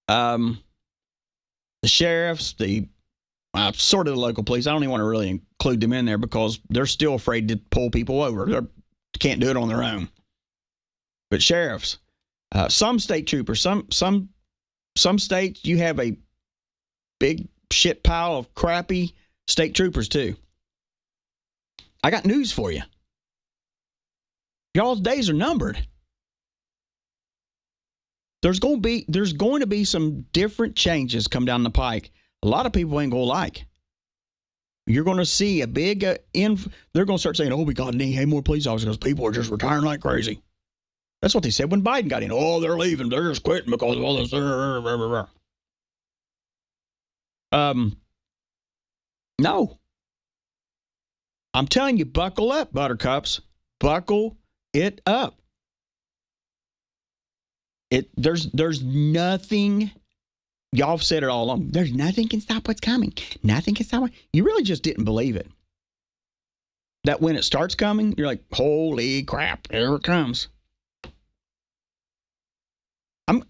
the sort of the local police, I don't even want to really include them in there because they're still afraid to pull people over. They can't do it on their own. But sheriffs, some state troopers, some states, you have a big shit pile of crappy state troopers too. I got news for you. Y'all's days are numbered. There's going to be some different changes come down the pike. A lot of people ain't going to like. You're going to see a big they're going to start saying, oh, we got to need more police officers because people are just retiring like crazy. That's what they said when Biden got in. Oh, they're leaving. They're just quitting because of all this. No. I'm telling you, buckle up, buttercups. Buckle it up. There's nothing. Y'all have said it all along. There's nothing can stop what's coming. Nothing can stop it. You really just didn't believe it. That when it starts coming, you're like, holy crap, here it comes. And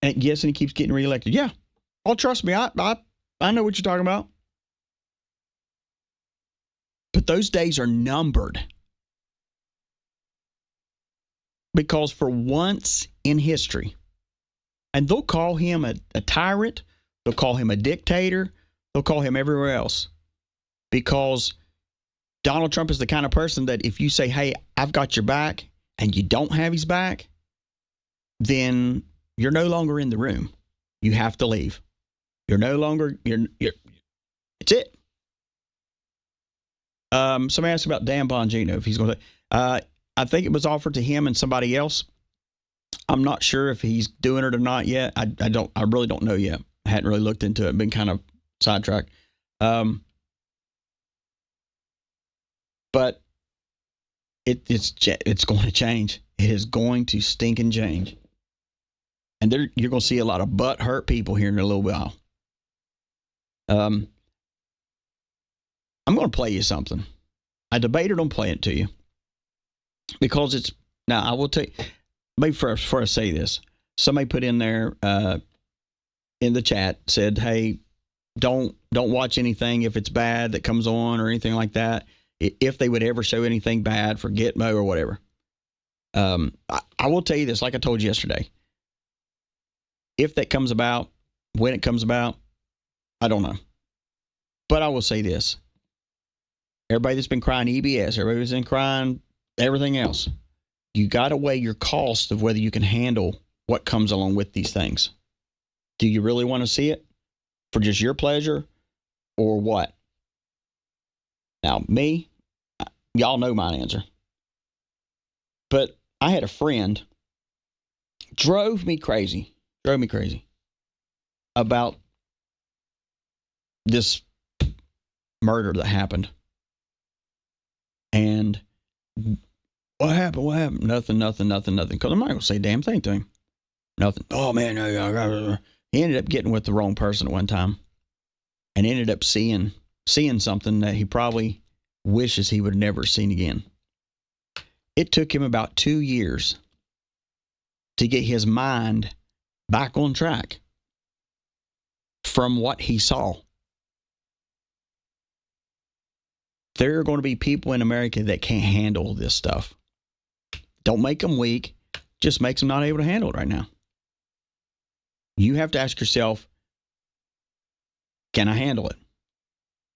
yes, and he keeps getting reelected. Yeah. Oh, trust me, I know what you're talking about. But those days are numbered. Because for once in history, and they'll call him a tyrant, they'll call him a dictator, they'll call him everywhere else. Because Donald Trump is the kind of person that if you say, hey, I've got your back, and you don't have his back, then you're no longer in the room. You have to leave. You're no longer, it's it. Somebody asked about Dan Bongino, if he's going to, I think it was offered to him and somebody else. I'm not sure if he's doing it or not yet. I really don't know yet. I hadn't really looked into it. Been kind of sidetracked. But it's going to change. It is going to stinking change. And you're going to see a lot of butt-hurt people here in a little while. I'm going to play you something. I debated on playing it to you because it's now. I will tell you. Maybe first, before I say this, somebody put in there in the chat said, "Hey, don't watch anything if it's bad that comes on or anything like that. If they would ever show anything bad for Gitmo or whatever." I will tell you this, like I told you yesterday. If that comes about, when it comes about, I don't know. But I will say this. Everybody that's been crying EBS, everybody that's been crying everything else, you got to weigh your cost of whether you can handle what comes along with these things. Do you really want to see it for just your pleasure or what? Now, me, y'all know my answer. But I had a friend, drove me crazy about this murder that happened. And what happened? Nothing. Because I'm not going to say a damn thing to him. Nothing. Oh, man. He ended up getting with the wrong person at one time. And ended up seeing something that he probably wishes he would have never seen again. It took him about 2 years to get his mind back on track from what he saw. There are going to be people in America that can't handle this stuff. Don't make them weak. Just makes them not able to handle it right now. You have to ask yourself, can I handle it?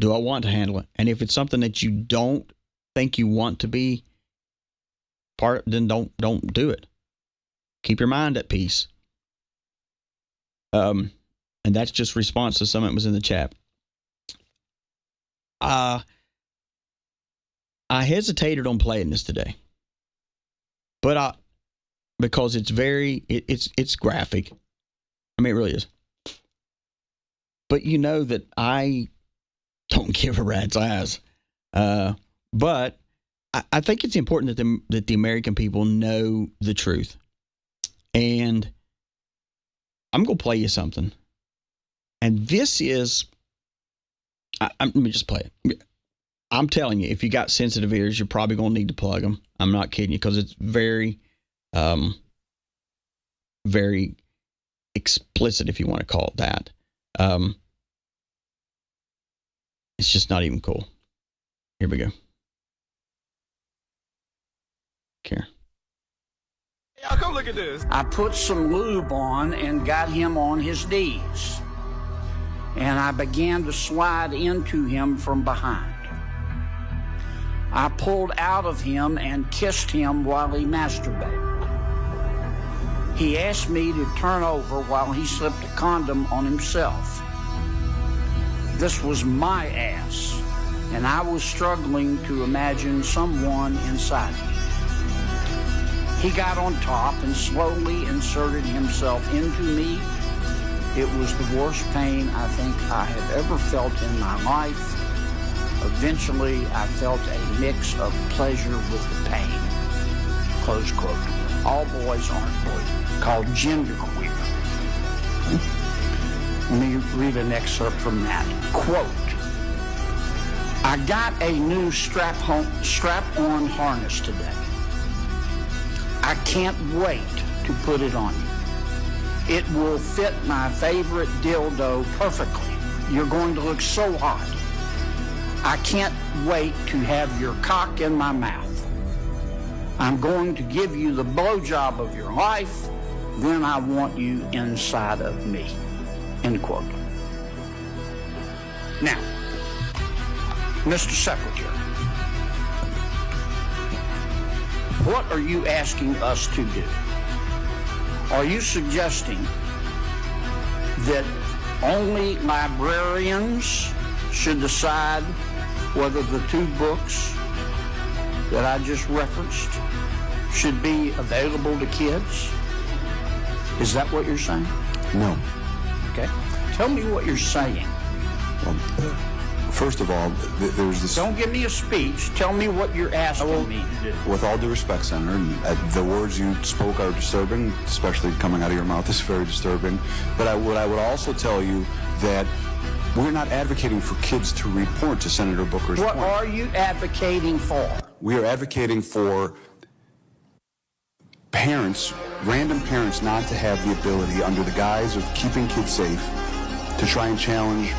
Do I want to handle it? And if it's something that you don't think you want to be part, then don't do it. Keep your mind at peace. And that's just response to something that was in the chat. I hesitated on playing this today, but because it's it's graphic. I mean, it really is. But you know that I don't give a rat's ass. But I think it's important that the American people know the truth. And I'm going to play you something. And this is, let me just play it. I'm telling you, if you got sensitive ears, you're probably going to need to plug them. I'm not kidding you, because it's very, very explicit, if you want to call it that. It's just not even cool. Here we go. Here. Y'all come look at this. I put some lube on and got him on his knees. And I began to slide into him from behind. I pulled out of him and kissed him while he masturbated. He asked me to turn over while he slipped a condom on himself. This was my ass, and I was struggling to imagine someone inside me. He got on top and slowly inserted himself into me. It was the worst pain I think I have ever felt in my life. Eventually, I felt a mix of pleasure with the pain. Close quote. All boys aren't blue. Called genderqueer. Let me read an excerpt from that. Quote, I got a new strap-on harness today. I can't wait to put it on you. It will fit my favorite dildo perfectly. You're going to look so hot. I can't wait to have your cock in my mouth. I'm going to give you the blowjob of your life. Then I want you inside of me. End quote. Now, Mr. Secretary, what are you asking us to do? Are you suggesting that only librarians should decide whether the two books that I just referenced should be available to kids? Is that what you're saying? No. Okay. Tell me what you're saying. First of all, there's this... Don't give me a speech. Tell me what you're asking me to do. With all due respect, Senator, the words you spoke are disturbing, especially coming out of your mouth is very disturbing. But what I would also tell you that we're not advocating for kids to read porn, to Senator Booker's What point. are you advocating for? We are advocating for parents, random parents, not to have the ability, under the guise of keeping kids safe, to try and challenge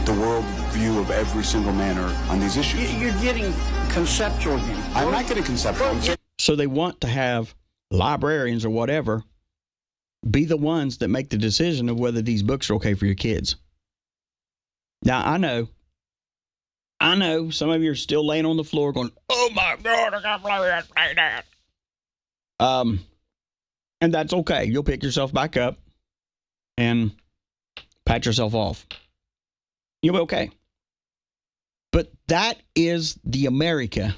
the world view of every single man on these issues. You're getting conceptual again. I'm not getting conceptual. So they want to have librarians or whatever be the ones that make the decision of whether these books are okay for your kids. Now, I know some of you are still laying on the floor going, oh my God, I can't play that. And that's okay. You'll pick yourself back up and pat yourself off. You'll be okay. But that is the America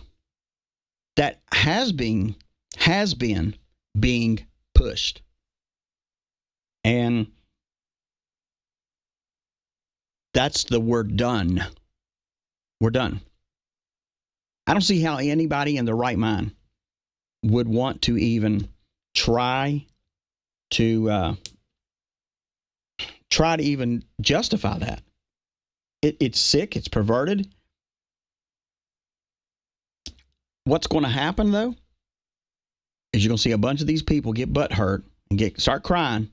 that has been being pushed. And that's the word done. We're done. I don't see how anybody in their right mind would want to even try to even justify that. It's sick. It's perverted. What's going to happen, though, is you're going to see a bunch of these people get butt hurt and start crying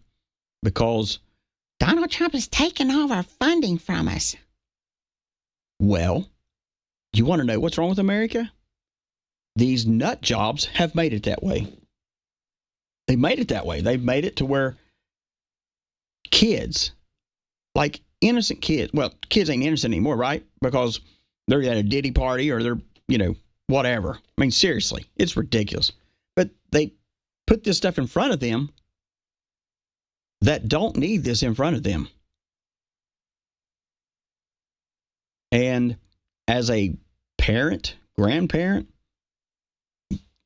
because Donald Trump is taking all our funding from us. Well, you want to know what's wrong with America? These nut jobs have made it that way. They made it that way. They've made it to where kids, like innocent kids, well, kids ain't innocent anymore, right? Because they're at a Diddy party or they're, whatever. I mean, seriously, it's ridiculous. But they put this stuff in front of them that don't need this in front of them. And as a parent, grandparent,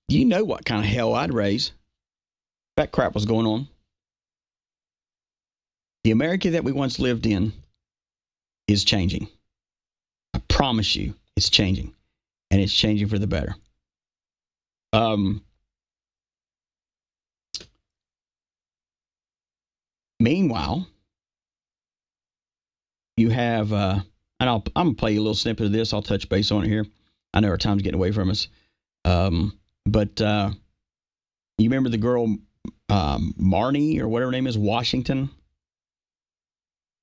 you know what kind of hell I'd raise. That crap was going on. The America that we once lived in is changing. I promise you, it's changing. And it's changing for the better. Meanwhile, you have, and I'm going to play you a little snippet of this. I'll touch base on it here. I know our time's getting away from us. But you remember the girl, Marnie, or whatever her name is, Washington?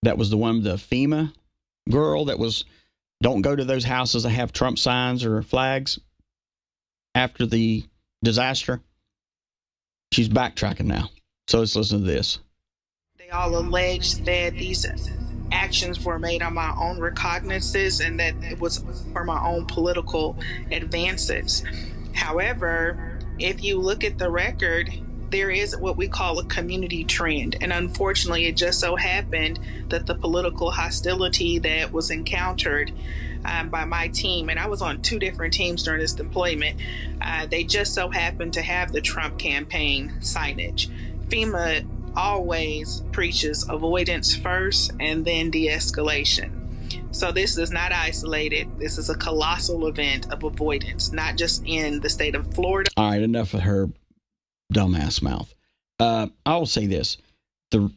That was the one, the FEMA girl that was, don't go to those houses that have Trump signs or flags after the disaster. She's backtracking now. So let's listen to this. They all allege that these actions were made on my own recognizance and that it was for my own political advances. However, if you look at the record, there is what we call a community trend. And unfortunately, it just so happened that the political hostility that was encountered by my team, and I was on 2 different teams during this deployment, they just so happened to have the Trump campaign signage. FEMA always preaches avoidance first and then de-escalation. So this is not isolated. This is a colossal event of avoidance, not just in the state of Florida. All right, enough of her dumbass mouth. I will say this. The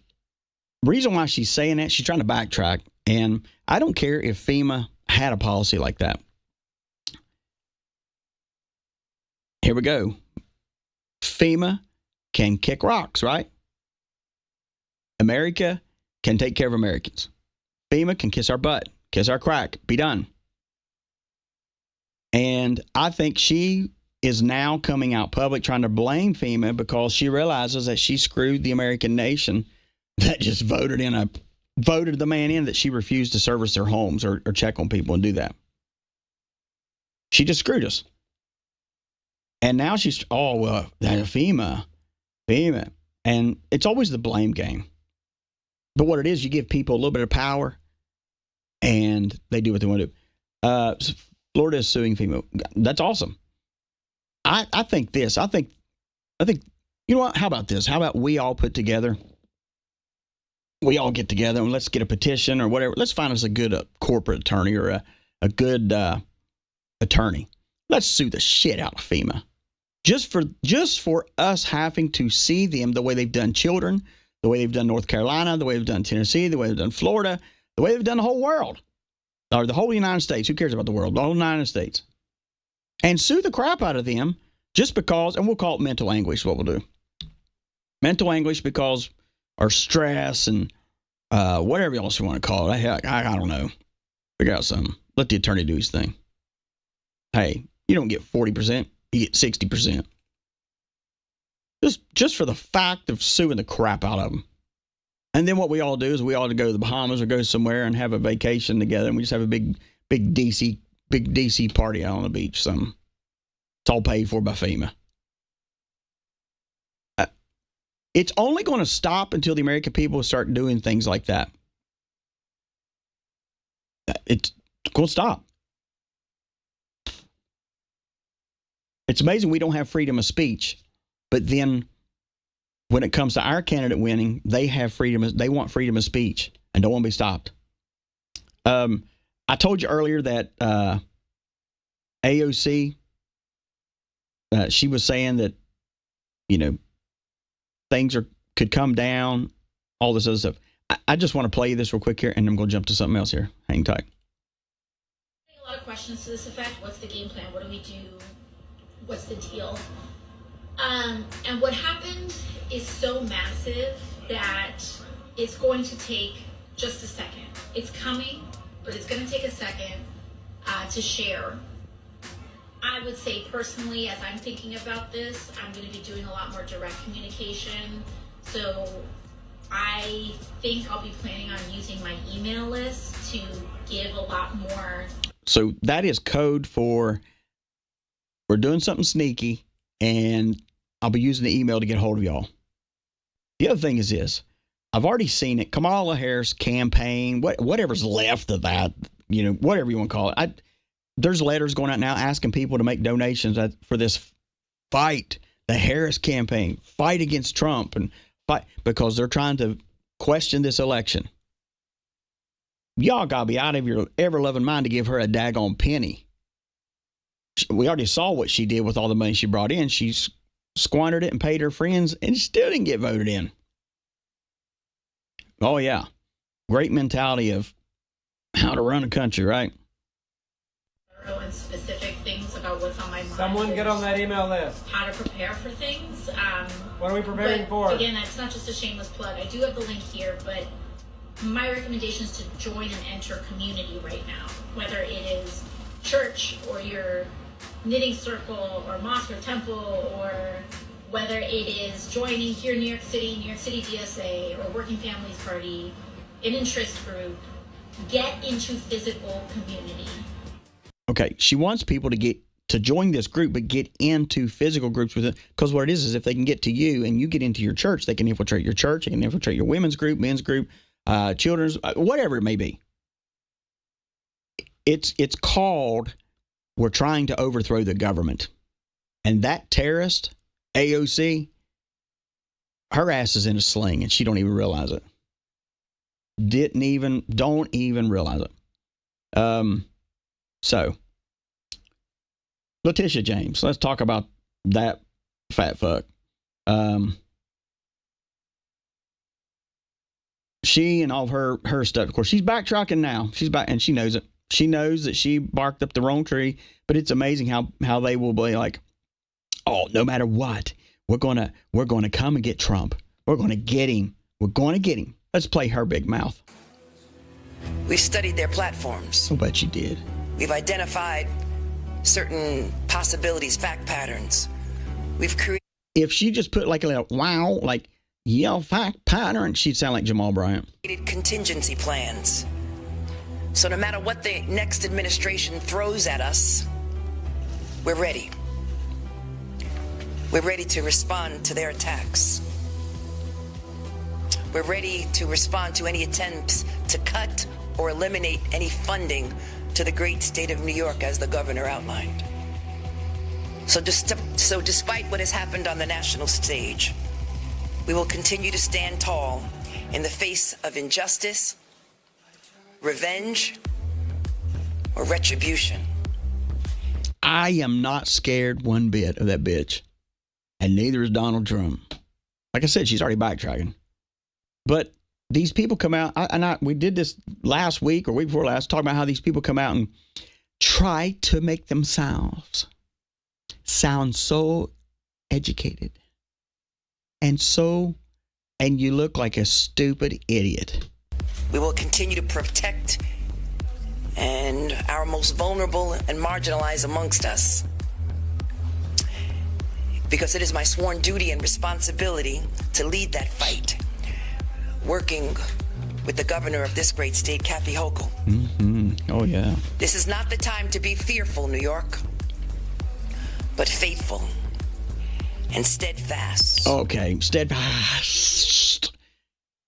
reason why she's saying that, she's trying to backtrack. And I don't care if FEMA had a policy like that. Here we go. FEMA can kick rocks, right? America can take care of Americans. FEMA can kiss our butt, kiss our crack, be done. And I think she is now coming out public trying to blame FEMA because she realizes that she screwed the American nation that just voted the man in that she refused to service their homes or check on people and do that. She just screwed us. And now she's, FEMA. And it's always the blame game. But what it is, you give people a little bit of power and they do what they want to do. Florida is suing FEMA. That's awesome. I think this. I think. You know what? How about this? How about we all put together we all get together and let's get a petition or whatever. Let's find us a good corporate attorney or a good attorney. Let's sue the shit out of FEMA. Just for us having to see them the way they've done children, the way they've done North Carolina, the way they've done Tennessee, the way they've done Florida, the way they've done the whole world. Or the whole United States. Who cares about the world? The whole United States. And sue the crap out of them just because, and we'll call it mental anguish, what we'll do. Mental anguish because, or stress and whatever else you want to call it. Heck, I don't know. Figure out something. Let the attorney do his thing. Hey, you don't get 40%. You get 60%. Just for the fact of suing the crap out of them. And then what we all do is we all go to the Bahamas or go somewhere and have a vacation together, and we just have a big DC party out on the beach. Something. It's all paid for by FEMA. It's only going to stop until the American people start doing things like that. It's going to stop. It's amazing we don't have freedom of speech, but then when it comes to our candidate winning, they have freedom. They want freedom of speech and don't want to be stopped. I told you earlier that AOC, she was saying that, things could come down, all this other stuff. I just want to play you this real quick here, and I'm going to jump to something else here. Hang tight. A lot of questions to this effect. What's the game plan? What do we do? What's the deal? And what happened is so massive that it's going to take just a second. It's coming, but it's going to take a second to share. I would say personally, as I'm thinking about this, I'm going to be doing a lot more direct communication. So I think I'll be planning on using my email list to give a lot more. So that is code for we're doing something sneaky, and I'll be using the email to get a hold of y'all. The other thing is this. I've already seen it. Kamala Harris campaign, whatever's left of that, whatever you want to call it. There's letters going out now asking people to make donations for this fight, the Harris campaign, fight against Trump, and fight because they're trying to question this election. Y'all got to be out of your ever-loving mind to give her a daggone penny. We already saw what she did with all the money she brought in. She squandered it and paid her friends and still didn't get voted in. Oh, yeah. Great mentality of how to run a country, right? And specific things about what's on my mind. Someone get on that email list. How to prepare for things. What are we preparing for? Again, it's not just a shameless plug. I do have the link here, but my recommendation is to join and enter community right now. Whether it is church or your knitting circle or mosque or temple, or whether it is joining here in New York City DSA, or Working Families Party, an interest group. Get into physical community. Okay, she wants people to join this group, but get into physical groups with it. Because what it is if they can get to you and you get into your church, they can infiltrate your church, they can infiltrate your women's group, men's group, children's, whatever it may be. It's called we're trying to overthrow the government. And that terrorist, AOC, her ass is in a sling and she don't even realize it. Don't even realize it. So, Letitia James, let's talk about that fat fuck. She and all of her stuff, of course, she's backtracking now. She's back, and she knows it. She knows that she barked up the wrong tree, but it's amazing how they will be like, oh, no matter what, we're gonna come and get Trump. We're gonna get him. We're gonna get him. Let's play her big mouth. We've studied their platforms. I bet you did. We've identified certain possibilities, fact patterns. We've created. If she just put like a little wow, like fact pattern, she'd sound like Jamal Bryant. Contingency plans. So no matter what the next administration throws at us, we're ready. We're ready to respond to their attacks. We're ready to respond to any attempts to cut or eliminate any funding to the great state of New York, as the governor outlined. So despite what has happened on the national stage, we will continue to stand tall in the face of injustice, revenge, or retribution. I am not scared one bit of that bitch. And neither is Donald Trump. Like I said, she's already backtracking. But these people come out, we did this last week or week before last, talking about how these people come out and try to make themselves sound so educated. And you look like a stupid idiot. We will continue to protect and our most vulnerable and marginalized amongst us. Because it is my sworn duty and responsibility to lead that fight, working with the governor of this great state, Kathy Hochul. Mm-hmm. Oh, yeah. This is not the time to be fearful, New York, but faithful and steadfast. Okay, steadfast.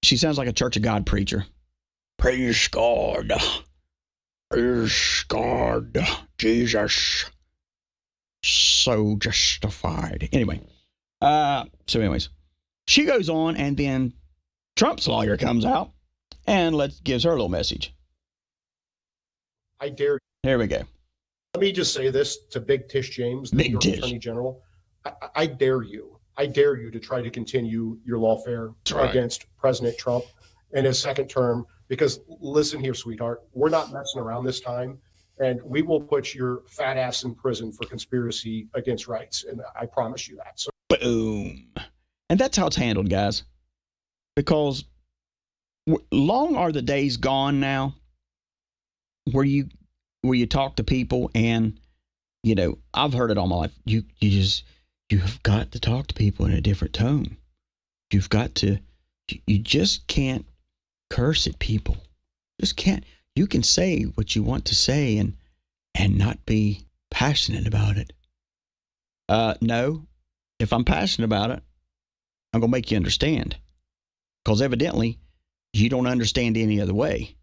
She sounds like a Church of God preacher. Praise God. Praise God. Jesus. So justified. Anyway. Anyways. She goes on and then Trump's lawyer comes out and gives her a little message. I dare. Here we go. Let me just say this to Big Tish James, the Big New York Tish. Attorney General. I dare you. I dare you to try to continue your lawfare against President Trump in his second term. Because listen here, sweetheart, we're not messing around this time. And we will put your fat ass in prison for conspiracy against rights. And I promise you that. So, boom. And that's how it's handled, guys. Because long are the days gone now where you talk to people and, you know, I've heard it all my life. You have got to talk to people in a different tone. You just can't curse at people. Just can't. You can say what you want to say and not be passionate about it. No, if I'm passionate about it, I'm going to make you understand. Because evidently, you don't understand any other way.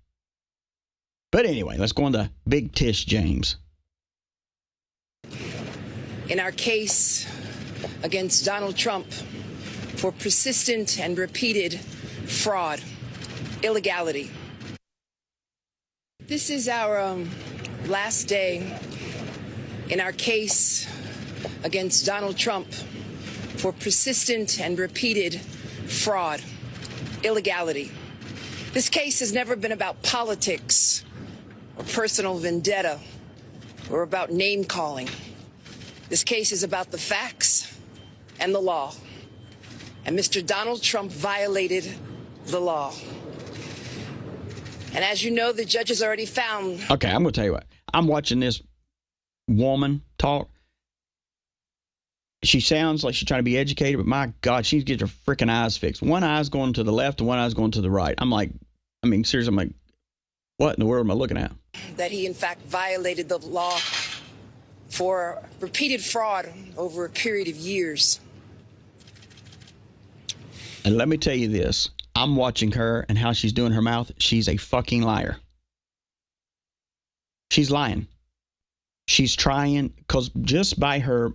But anyway, let's go on to Big Tish James. In our case against Donald Trump for persistent and repeated fraud, illegality. This is our last day in our case against Donald Trump for persistent and repeated fraud, illegality. This case has never been about politics or personal vendetta or about name calling. This case is about the facts and the law. And Mr. Donald Trump violated the law. And as you know, the judges already found. Okay, I'm going to tell you what. I'm watching this woman talk. She sounds like she's trying to be educated, but my God, she needs to get her freaking eyes fixed. One eye's going to the left and one eye's going to the right. Seriously, I'm like, what in the world am I looking at? That he, in fact, violated the law for repeated fraud over a period of years. And let me tell you this. I'm watching her and how she's doing her mouth. She's a fucking liar. She's lying. She's trying, because just by her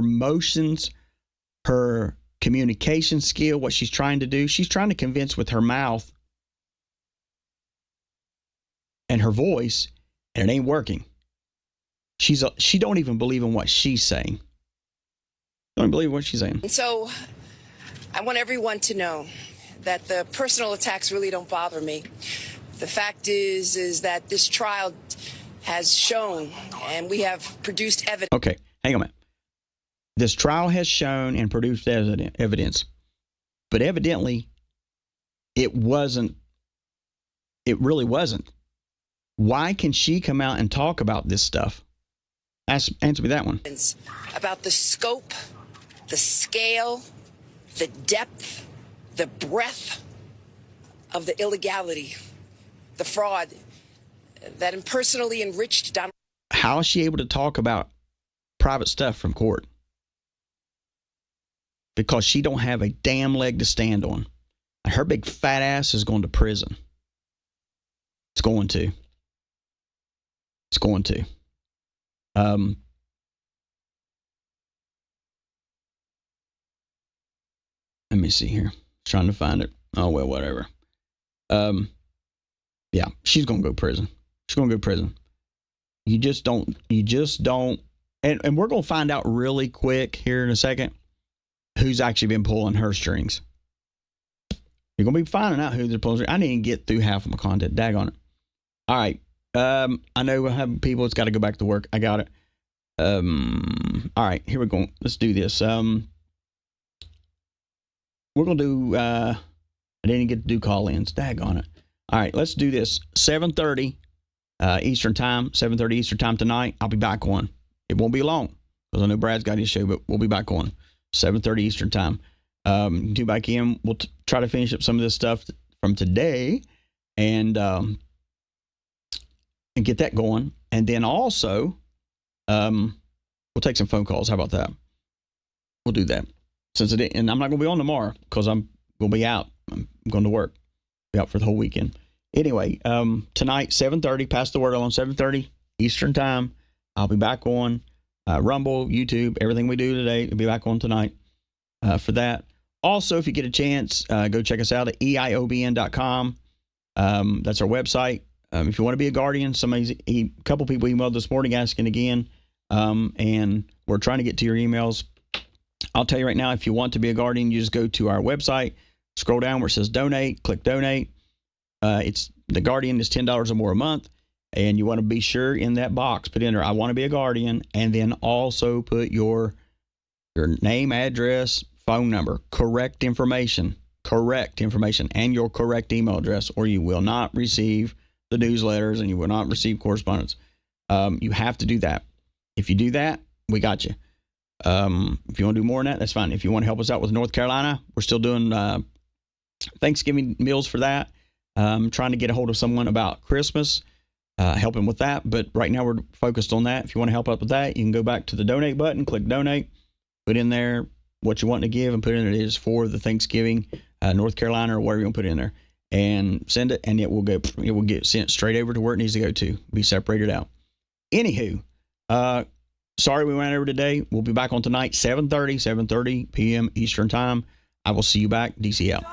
motions, her communication skill, what she's trying to do, she's trying to convince with her mouth and her voice, and it ain't working. She don't even believe in what she's saying. Don't believe what she's saying. And so I want everyone to know that the personal attacks really don't bother me. The fact is that this trial has shown, and we have produced evidence. Okay, hang on a minute. This trial has shown and produced evidence, but evidently it wasn't. It really wasn't. Why can she come out and talk about this stuff? Answer me that one. About the scope, the scale, the depth, the breadth of the illegality, the fraud that impersonally enriched Donald. How is she able to talk about private stuff from court? Because she don't have a damn leg to stand on. Her big fat ass is going to prison. It's going to. It's going to. Let me see here. Trying to find it. Oh, well, whatever. Yeah, she's going to go to prison. She's going to go to prison. You just don't, and we're going to find out really quick here in a second who's actually been pulling her strings. You're going to be finding out who they're pulling strings. I didn't even get through half of my content. Daggone it. All right. I know we'll have people that's got to go back to work. I got it. All right, here we go. Let's do this. We're going to do, I didn't get to do call-ins. Daggone it. All right, let's do this. 7:30 Eastern time, 7:30 Eastern time tonight. I'll be back on. It won't be long because I know Brad's got his show, but we'll be back on 7:30 Eastern time. Do back in. We'll try to finish up some of this stuff from today and get that going. And then also, we'll take some phone calls. How about that? We'll do that. And I'm not going to be on tomorrow because I'm going to be out. I'm going to work. Be out for the whole weekend. Anyway, tonight, 7:30, pass the word on 7:30 Eastern time. I'll be back on Rumble, YouTube, everything we do today. I'll be back on tonight for that. Also, if you get a chance, go check us out at eiobn.com. That's our website. If you want to be a guardian, a couple people emailed this morning asking again, and we're trying to get to your emails. I'll tell you right now, if you want to be a guardian, you just go to our website, scroll down where it says donate, click donate. It's the guardian is $10 or more a month, and you want to be sure in that box, put in there, I want to be a guardian, and then also put your name, address, phone number, correct information, and your correct email address, or you will not receive the newsletters and you will not receive correspondence. You have to do that. If you do that, we got you. If you want to do more than that, that's fine. If you want to help us out with North Carolina, we're still doing Thanksgiving meals for that. Trying to get a hold of someone about Christmas, helping with that. But right now we're focused on that. If you want to help out with that, you can go back to the donate button, click donate, put in there what you want to give, and put in it is for the Thanksgiving, North Carolina, or whatever you want to put in there, and send it, and it will get sent straight over to where it needs to go to, be separated out. Anywho, sorry we went over today. We'll be back on tonight, 7:30 p.m. Eastern time. I will see you back. DC out.